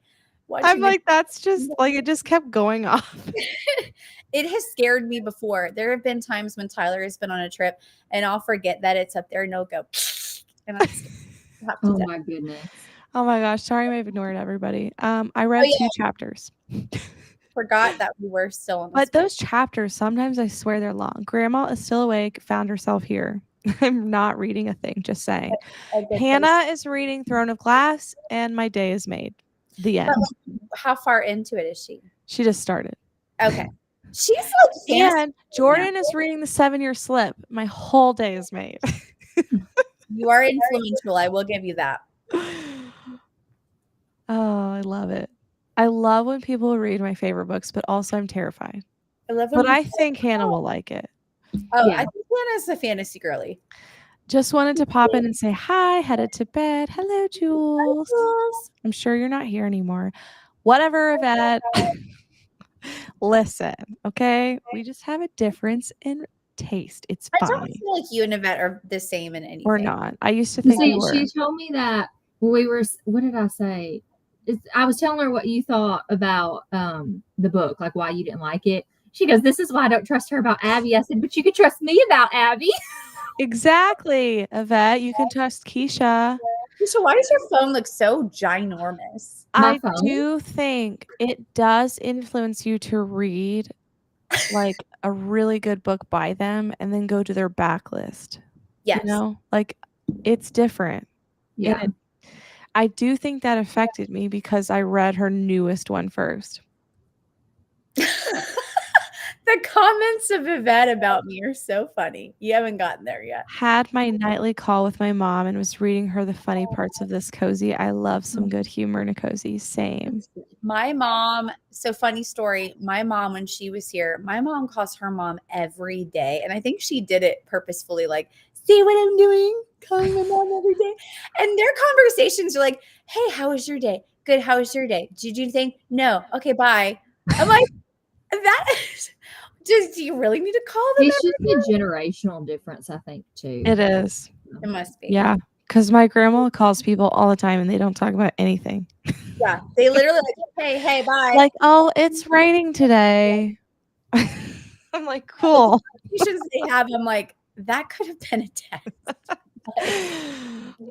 I'm like, that's just like it just kept going off. It has scared me before. There have been times when Tyler has been on a trip and I'll forget that it's up there and it'll go. And oh my goodness. Oh my gosh. Sorry, I've ignored everybody. I read 2 chapters. Forgot that we were still on. But those chapters, sometimes I swear they're long. Grandma is still awake, found herself here. I'm not reading a thing, just saying. Hannah is reading Throne of Glass, and my day is made. The end. How far into it is she? She just started. Okay. She's like, and Jordan is reading The 7-Year Slip. My whole day is made. You are influential. I will give you that. Oh, I love it. I love when people read my favorite books, but also I'm terrified. But I think Hannah will like it. Oh, yeah. I think Hannah's a fantasy girly. Just wanted to pop in and say hi, headed to bed. Hello, Jules. Hi, Jules. I'm sure you're not here anymore. Whatever, Yvette. Listen, okay? We just have a difference in taste. It's fine. I don't feel like you and Yvette are the same in anything. We're not. I used to think we were. She told me that we were, what did I say? I was telling her what you thought about the book, like why you didn't like it. She goes, this is why I don't trust her about Abby. I said, but you could trust me about Abby. Exactly, Yvette. You can trust Keisha. Keisha, why does your phone look so ginormous? I do think it does influence you to read like a really good book by them and then go to their backlist. Yes. You know, like it's different. Yeah. I do think that affected me because I read her newest one first. The comments of Yvette about me are so funny. You haven't gotten there yet. Had my nightly call with my mom and was reading her the funny parts of this cozy. I love some good humor in a cozy. Same. My mom, so funny story. My mom, when she was here, my mom calls her mom every day. And I think she did it purposefully, like, see what I'm doing? Calling my mom every day. And their conversations are like, hey, how was your day? Good. How was your day? Did you think? No. Okay, bye. I'm like, that is, do you really need to call them? It's just a generational difference, I think, too. It is. It must be. Yeah. Because my grandma calls people all the time and they don't talk about anything. Yeah. They literally like, hey, bye. Like, oh, it's raining today. I'm like, cool. You should say have. I'm like, that could have been a text.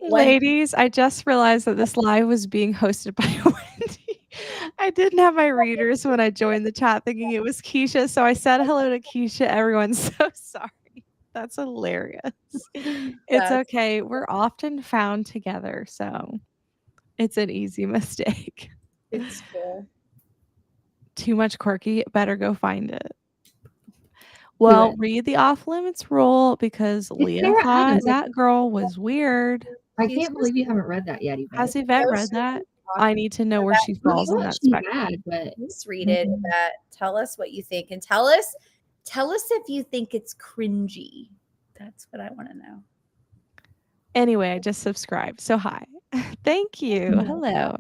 Ladies, I just realized that this live was being hosted by Wendy. I didn't have my readers when I joined the chat thinking it was Keisha. So I said hello to Keisha. Everyone's so sorry. That's hilarious. It's okay. We're often found together. So it's an easy mistake. It's cool. Too much quirky. Better go find it. Well, read the Off Limits rule because Leah thought that girl was weird. I can't believe you haven't read that yet. Yvette. Has Yvette read that? I need to know where she falls in that spectrum. Just read it, Yvette. Tell us what you think, and tell us if you think it's cringy. That's what I want to know. Anyway, I just subscribed. So hi. Thank you. Hello.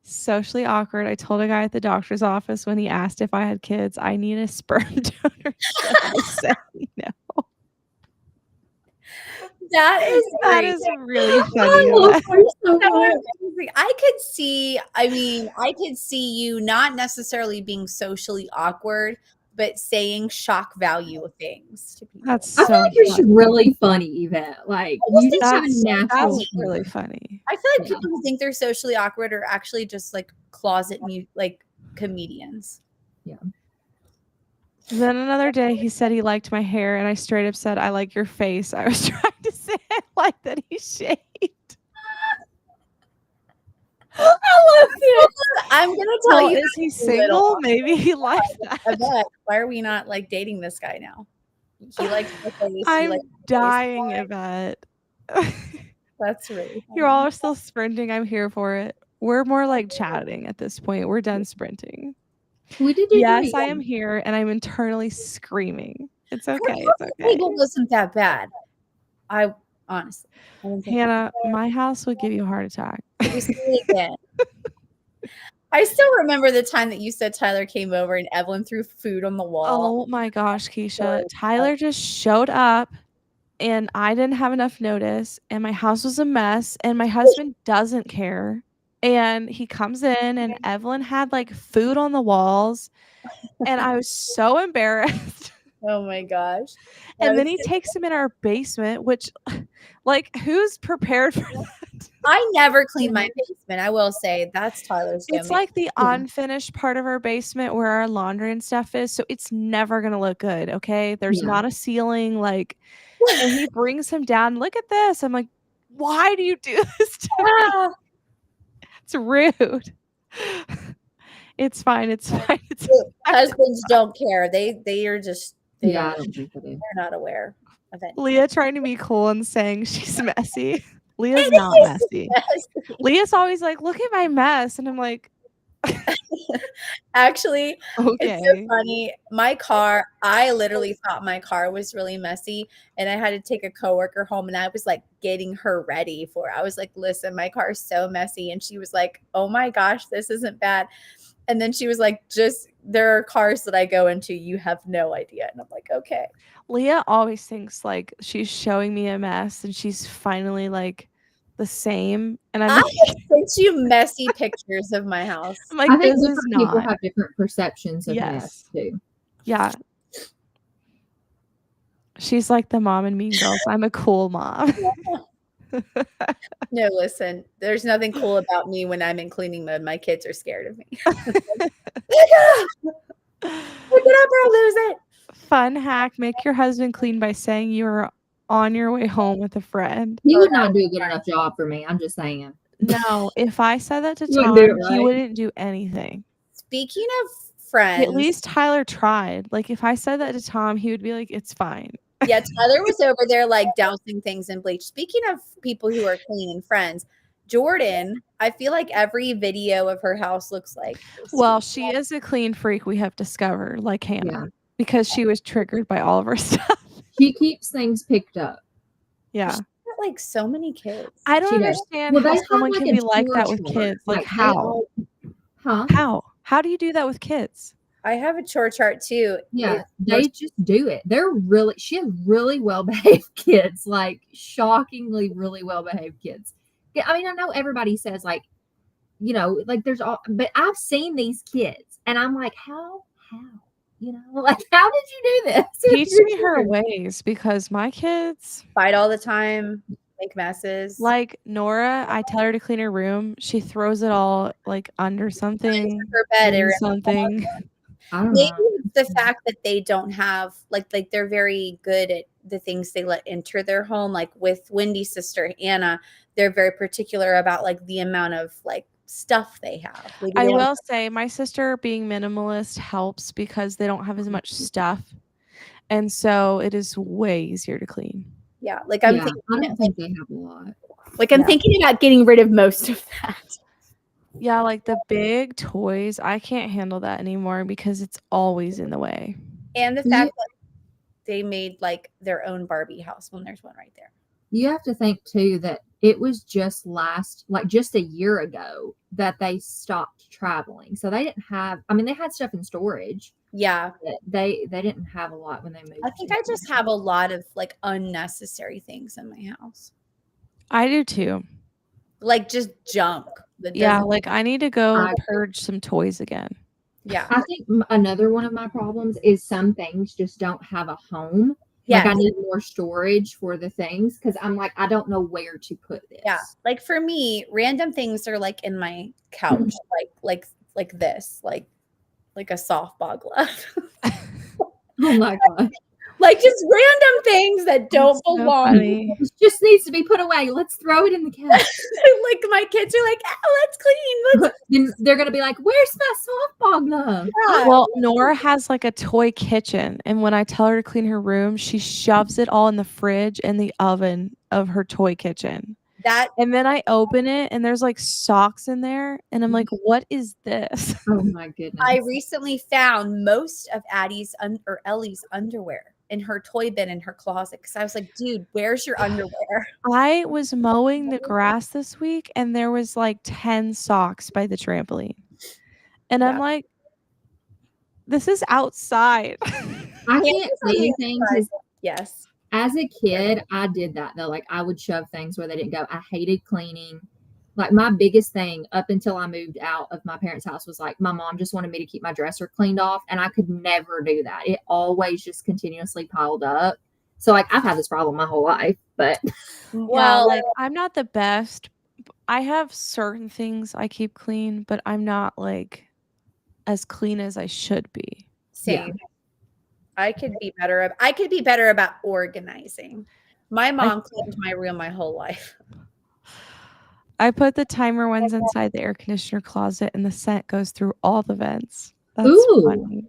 Socially awkward. I told a guy at the doctor's office when he asked if I had kids, I need a sperm donor. I said no. That is really funny. I could see you not necessarily being socially awkward, but saying shock value of things to people. That's I feel so like you're just funny. really funny, Yvette. Like you just have a natural That's humor. really funny. I feel like Yeah. people who think they're socially awkward are actually just like closet like comedians. Yeah. Then another day he said he liked my hair, and I straight up said, I like your face. I was trying to say I like that he shaved. I love it. I'm gonna tell Well, you, is he that's a little single? Maybe he likes that. Yvette, why are we not like dating this guy now? He likes the face. You I'm like the face. dying, Yvette. That's really You funny. all are still sprinting. I'm here for it. We're more like chatting at this point. We're done sprinting. We did do Yes, great. I am here, and I'm internally screaming. It's okay. Her It's okay. table wasn't that bad. I honestly, I didn't think Hannah, my house would give you a heart attack. it was really again. I still remember the time that you said Tyler came over and Evelyn threw food on the wall. Oh my gosh, Keisha. Tyler just showed up and I didn't have enough notice and my house was a mess and my husband doesn't care. And he comes in and Evelyn had like food on the walls and I was so embarrassed. Oh my gosh. And then he takes him in our basement, which like who's prepared for that? I never clean my basement. I will say that's Tyler's domain. It's like the unfinished part of our basement where our laundry and stuff is, so it's never gonna look good, okay? There's not a ceiling, like, and he brings him down, "Look at this." I'm like, "Why do you do this to me?" It's rude. It's fine, it's fine, it's husbands don't care. They are just I don't think I do. they're not aware of it. Leah trying to be cool and saying she's messy. Leah's not messy. Leah's always like, "Look at my mess," and I'm like, Actually, it's so "Okay." funny. My car, I literally thought my car was really messy, and I had to take a coworker home, and I was like getting her ready for it. I was like, "Listen, my car is so messy," and she was like, "Oh my gosh, this isn't bad." And then she was like, "Just there are cars that I go into, you have no idea." And I'm like, "Okay." Leah always thinks like she's showing me a mess and she's finally like the same. And I'm I like, have sent you messy pictures of my house. I'm like, I think this is different people not. have different perceptions of Yes. mess too. Yeah. She's like the mom in Mean Girls. I'm a cool mom. No, listen, there's nothing cool about me when I'm in cleaning mode. My kids are scared of me. Pick it up or lose it. Fun hack: make your husband clean by saying you're on your way home with a friend. He would not do a good enough job for me. I'm just saying. No, if I said that to You wouldn't Tom, do it, he right? wouldn't do anything. Speaking of friends, At least Tyler tried. Like if I said that to Tom, he would be like, "It's fine." yeah, Tyler was over there like dousing things in bleach. Speaking of people who are clean and friends, Jordan, I feel like every video of her house looks like this. Well, she is a clean freak, we have discovered, like Hannah, Yeah. because she was triggered by all of her stuff. She keeps things picked up. Yeah. She's got like so many kids. I don't She does. understand Well, how they have, someone like, can a be like that chore with chart. kids. Like Like, they how? all- Huh? How? How do you do that with kids? I have a chore chart too. Yeah, they just do it. She has really well behaved kids, like shockingly really well behaved kids. Yeah, I mean, I know everybody says like, like there's all, but I've seen these kids and I'm like, how, like, how did you do this? Teach me her ways because my kids Fight all the time, make messes. like Nora. I tell her to clean her room. She throws it all like under something, her bed in or something. I don't maybe know. it's the fact that they don't have like they're very good at the things they let enter their home. Like with Wendy's sister Anna, they're very particular about like the amount of like stuff they have. Maybe I they don't- will say my sister being minimalist helps because they don't have as much stuff. And so it is way easier to clean. Yeah, like I'm Yeah, thinking, I don't think they have a lot. like I'm Yeah. thinking about getting rid of most of that. Yeah, like the big toys, I can't handle that anymore because it's always in the way. And the fact that they made like their own Barbie house when there's one right there. You have to think too that it was just just a year ago that they stopped traveling. So they didn't have, I mean, they had stuff in storage. Yeah. But they didn't have a lot when they moved. I think I just have a lot of like unnecessary things in my house. I do too. Like just junk. Yeah, like I need to go purge some toys again. Yeah. I think another one of my problems is some things just don't have a home. Like I Yes. need more storage for the things because I'm like, I don't know where to put this. Yeah. Like for me, random things are like in my couch, like this, like a softball glove. Oh my God. Like just random things that don't That's so belong. funny. This just needs to be put away. Let's throw it in the couch. Like my kids are like, oh, let's clean. Then they're gonna be like, "Where's my softball glove?" Yeah. Well, Nora has like a toy kitchen, and when I tell her to clean her room, she shoves it all in the fridge and the oven of her toy kitchen. That And then I open it, and there's like socks in there, and I'm like, "What is this?" Oh my goodness. I recently found most of Addie's or Ellie's underwear in her toy bin in her closet because I was like, dude, where's your underwear? I was mowing the grass this week, and there was like 10 socks by the trampoline, and I'm Yeah. like, "This is outside." I can't say anything because Yes. as a kid, I did that though. Like I would shove things where they didn't go. I hated cleaning. Like my biggest thing up until I moved out of my parents' house was like my mom just wanted me to keep my dresser cleaned off, and I could never do that. It always just continuously piled up. So like I've had this problem my whole life, but Yeah, Well, like I'm not the best. I have certain things I keep clean, but I'm not like as clean as I should be. same. I could be better. I could be better about organizing. My mom cleaned my room my whole life. I put the timer ones inside the air conditioner closet, and the scent goes through all the vents. That's Ooh. funny.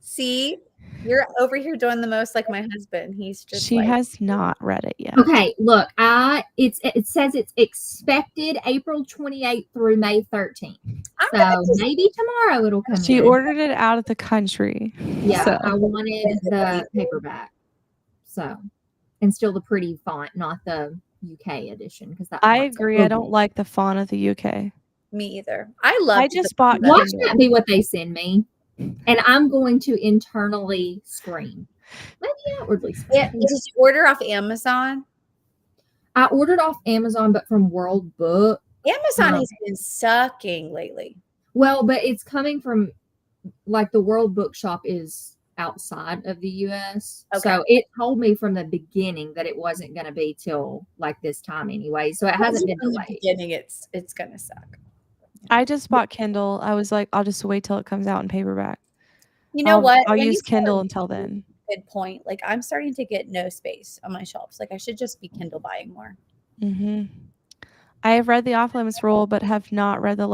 See, you're over here doing the most like my husband. He's just She like, has not read it yet. okay, look, it says it's expected April 28th through May 13th. I'm So gonna just maybe tomorrow it'll come She in. ordered it out of the country. Yeah, So I wanted the paperback. So, and still the pretty font, not the UK edition, because that I font's agree. I ugly. don't like the font of the UK. me either. I love. I just bought Watch Kindle. that be what they send me, and I'm going to internally scream. Maybe outwardly scream. Did you order off Amazon? I ordered off Amazon, but from World Book. Amazon has been sucking lately. Well, but it's coming from like the World Bookshop is outside of the US. Okay. So it told me from the beginning that it wasn't going to be till like this time anyway. So it hasn't been From the delayed. beginning, it's gonna suck. I just bought Kindle. I was like, I'll just wait till it comes out in paperback. You know what? I'll When use you said Kindle until then. good point. Like I'm starting to get no space on my shelves. Like I should just be Kindle buying more. I have read the Off Limits Rule, but have not read the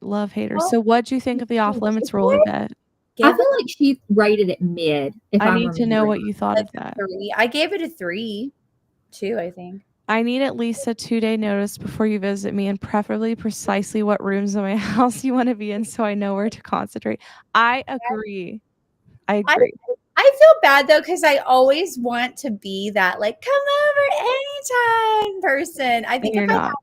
Love Haters. So, what do you think of the Off Limits Rule, Yvette? I feel like she rated it mid. If I I'm need to know what remembering. you thought of that. 3. I gave it a 3, 2, I think. I need at least a 2-day notice before you visit me, and preferably precisely what rooms in my house you want to be in, so I know where to concentrate. I agree. I agree. I feel bad though because I always want to be that like come over anytime person. I think You're if I not. had,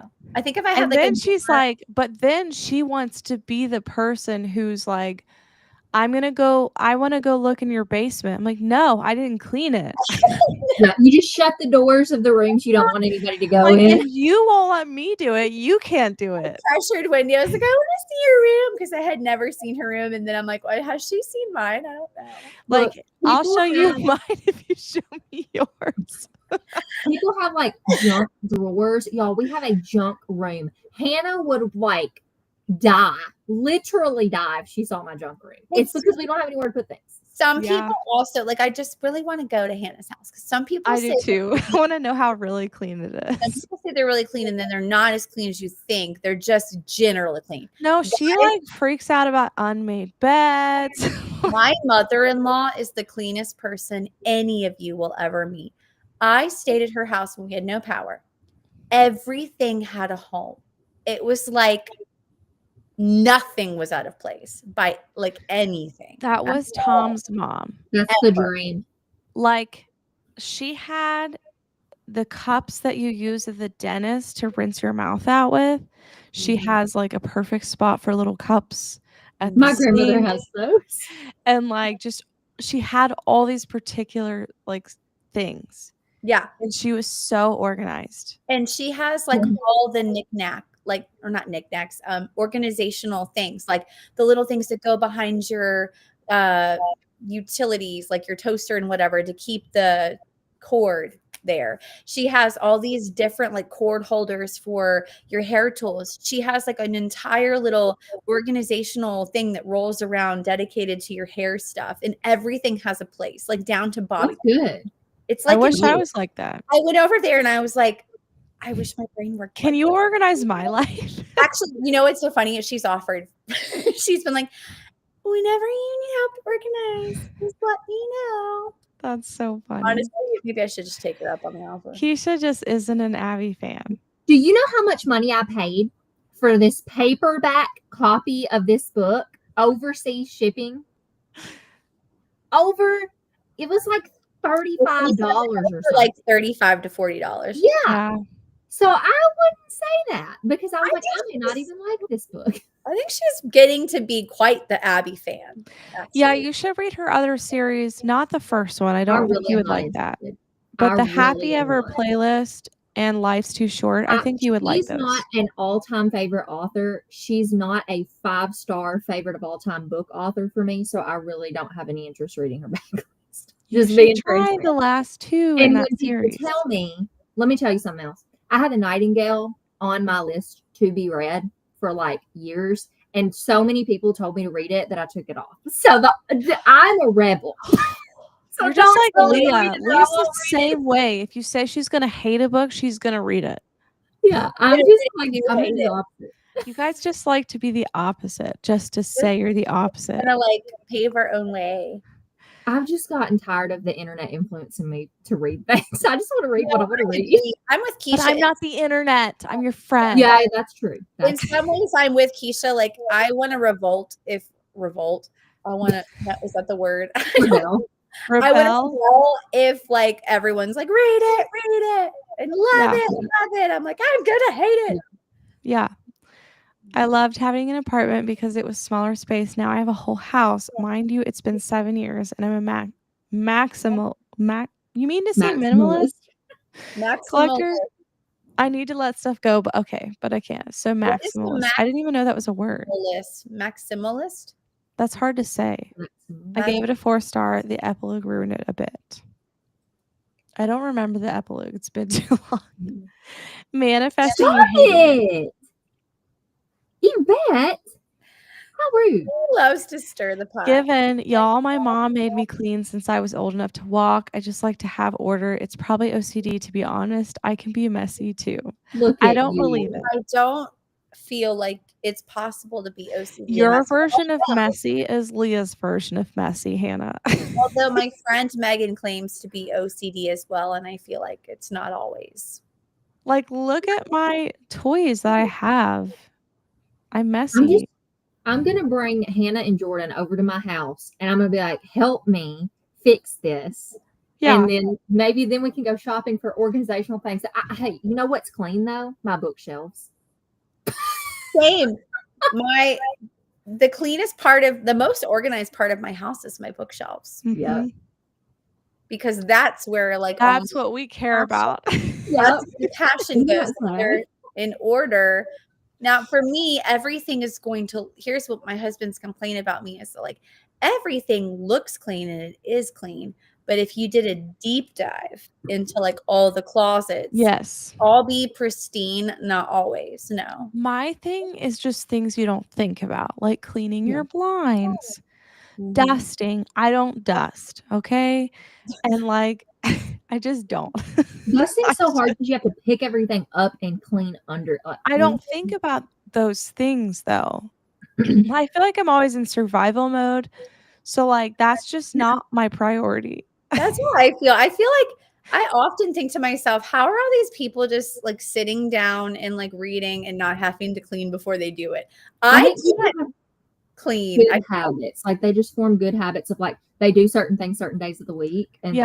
no, I think if I had And like then a she's like, but then she wants to be the person who's like, I want to go look in your basement. I'm like, no, I didn't clean it. Yeah, you just shut the doors of the rooms you don't want anybody to go Like, in. if you won't let me do it, you can't do it. pressured windows. Like I want to see your room because I had never seen her room, and then I'm like, what, has she seen mine? I don't know. Like, Look, I'll people show you have- mine if you show me yours. People have like junk drawers. Y'all, we have a junk room. Hannah would like die, literally die if she saw my junk room. It's because we don't have anywhere to put things. Some Yeah. people also like. I just really want to go to Hannah's house because some people I say do too. I want to know how really clean it some is. people say they're really clean, and then they're not as clean as you think. They're just generally clean. No, she like freaks out about unmade beds. My mother-in-law is the cleanest person any of you will ever meet. I stayed at her house when we had no power. Everything had a home. It was like nothing was out of place by like anything. That was Tom's mom. That's the dream. Like, she had the cups that you use at the dentist to rinse your mouth out with. She has like a perfect spot for little cups at the My grandmother sink. has those. And like, just she had all these particular like things, Yeah. and she was so organized. And she has like all the knickknack like, or not knickknacks, organizational things, like the little things that go behind your utilities, like your toaster and whatever, to keep the cord there. She has all these different like cord holders for your hair tools. She has like an entire little organizational thing that rolls around dedicated to your hair stuff, and everything has a place, like down to bobby. That's good. It's I like wish I was like that. I went over there and I was like, I wish my brain worked. Can like you this. organize my life? Actually, you know what's so funny is she's offered. She's been like, whenever you need help organize, just let me know. That's so funny. Honestly, maybe I should just take her up on the offer. Keisha just isn't an Abby fan. Do you know how much money I paid for this paperback copy of this book, overseas shipping? It was like $35 or something. Like $35 to $40. Yeah. So I wouldn't say that because I was like, I may not even like this book. I think she's getting to be quite the Abby fan. Actually. Yeah, you should read her other series, not the first one. I don't think you would like that. But the Happy Ever playlist and Life's Too Short, I think you would like those. She's not an all-time favorite author. She's not a 5-star favorite of all-time book author for me, so I really don't have any interest reading her backlist. Just being try the last two in that series. Tell me, let me tell you something else. I had The Nightingale on my list to be read for like years, and so many people told me to read it that I took it off. So I'm a rebel. So you're just like Leah. Leah's the same way. If you say she's gonna hate a book, she's gonna read it. Yeah, I'm just like I'm the opposite. You guys just like to be the opposite, just to say you're the opposite. Kind of like pave our own way. I've just gotten tired of the internet influencing me to read things. I just want to read what I want to read. I'm with Keisha. But I'm not the internet. I'm your friend. Yeah, that's true. In some ways, I'm with Keisha. Like, I want to revolt. I want to. Is that the word? Rebel. I would rebel if like everyone's like read it and love it. I'm like, I'm gonna hate it. Yeah. I loved having an apartment because it was smaller space. Now I have a whole house. Mind you, it's been 7 years and I'm a you mean to say minimalist? Collector? I need to let stuff go, but okay, but I can't. So maximalist. I didn't even know that was a word. Maximalist? That's hard to say. I gave it a 4-star. The epilogue ruined it a bit. I don't remember the epilogue. It's been too long. Manifesting. Stop it! You bet. How rude. He loves to stir the pot. Given y'all, my mom made me clean since I was old enough to walk. I just like to have order. It's probably OCD, to be honest. I can be messy too. I don't believe it. I don't feel like it's possible to be OCD. Your version of messy is Leah's version of messy, Hannah. Although my friend Megan claims to be OCD as well, and I feel like it's not always. Like, look at my toys that I have. I'm messy. I'm going to bring Hannah and Jordan over to my house, and I'm going to be like, help me fix this. Yeah. And then maybe we can go shopping for organizational things. Hey, you know what's clean, though? My bookshelves. Same. The most organized part of my house is my bookshelves. Mm-hmm. Yeah. Because that's where that's what we care about. Yeah. The passion goes. They're in order. Now, for me, everything is here's what my husband's complaint about me is like everything looks clean and it is clean. But if you did a deep dive into like all the closets, yes, all be pristine, not always. No. My thing is just things you don't think about, like cleaning your blinds, dusting. I don't dust, okay? And like, I just don't. Dusting's so hard because you have to pick everything up and clean under. I don't think about those things though. I feel like I'm always in survival mode. So like, that's just not my priority. That's how I feel. I feel like I often think to myself, how are all these people just like sitting down and like reading and not having to clean before they do it? I can't clean. Good habits. Like they just form good habits of like they do certain things certain days of the week. And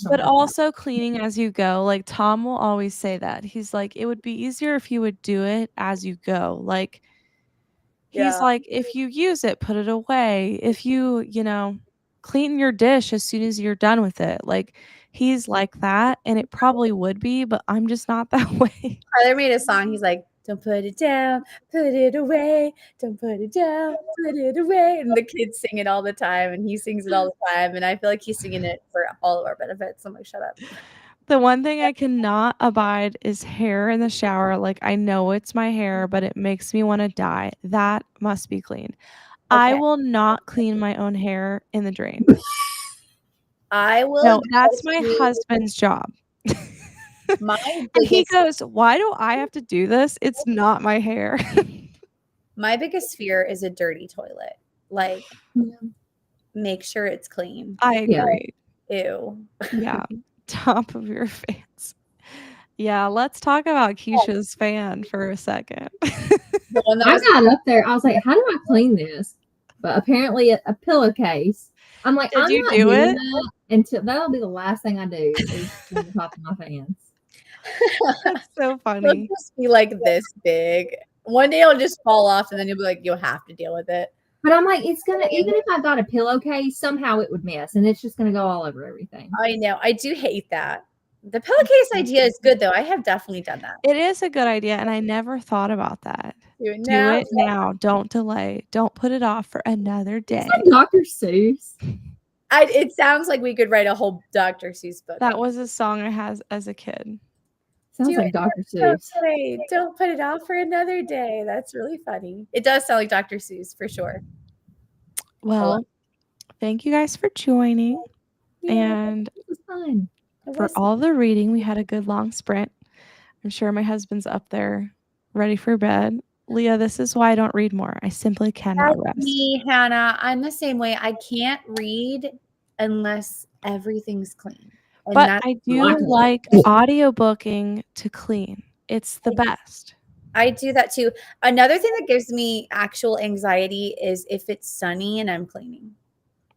but also cleaning as you go. Like Tom will always say that. He's like, it would be easier if you would do it as you go. Like he's like, if you use it, put it away. If you clean your dish as soon as you're done with it. Like he's like that, and it probably would be, but I'm just not that way. Tyler made a song. He's like, Don't put it down, put it away. Don't put it down, put it away. And the kids sing it all the time, and he sings it all the time. And I feel like he's singing it for all of our benefits. I'm like, shut up. The one thing I cannot abide is hair in the shower. Like, I know it's my hair, but it makes me want to die. That must be clean. I Okay. will not clean my own hair in the drain. I will. No, that's go my to husband's job. My And he biggest, goes, "Why do I have to do this? It's not my hair." my biggest fear is a dirty toilet. Like, Yeah. make sure it's clean. I Yeah. agree. Ew. Yeah. Top of your fans. Yeah, let's talk about Keisha's fan for a second. The one that I was got up there. I was like, how do I clean this? But apparently a pillowcase. I'm like, Did I'm you not do doing it? that until that'll be the last thing I do is clean the top of my fans. That's so It'll funny. just be like this big. One day it'll just fall off, and then you'll be like, you'll have to deal with it. But I'm like, it's gonna even if I got a pillowcase, somehow it would miss and it's just gonna go all over everything. I know. I do hate that. The pillowcase idea is good, though. I have definitely done that. It is a good idea, and I never thought about that. Do it Do now. it now. Don't delay. Don't put it off for another day. It's like Dr. Seuss. It sounds like we could write a whole Dr. Seuss book. That was a song I had as a kid. Sounds Do like it Dr. Don't Seuss. delay. Don't put it off for another day. That's really funny. It does sound like Dr. Seuss for sure. Well, thank you guys for joining. And It was fun. for all the reading, we had a good long sprint. I'm sure my husband's up there ready for bed. Leah, this is why I don't read more. I simply cannot That's rest. me, Hannah. I'm the same way. I can't read unless everything's clean. And But that's I do Black and like audiobooking to clean. It's the best. I do that too. Another thing that gives me actual anxiety is if it's sunny and I'm cleaning,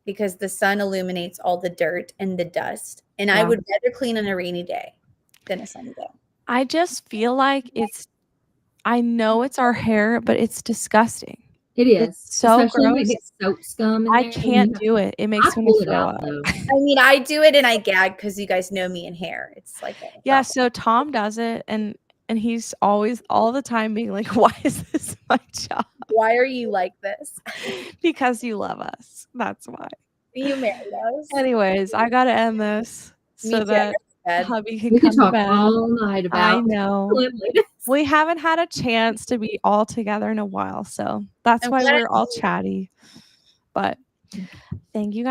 because the sun illuminates all the dirt and the dust. And I Yeah. would rather clean on a rainy day than a sunny day. I just feel like I know it's our hair, but it's disgusting. It is. It's so Especially when it gross. gets soap scum in I there. can't do it. It makes I me pull want to it throw out up. though. I mean, I do it and I gag because you guys know me in hair. It's like a Yeah, problem. so Tom does it, and he's always all the time being like, "Why is this my job?" Why are you like this? Because you love us. That's why. You married us. Anyways, I gotta end this Me so too. that Bed. hubby can We come could to talk bed. all night I about know. cleanliness. We haven't had a chance to be all together in a while, so that's I'm why glad we're all chatty. But thank you guys.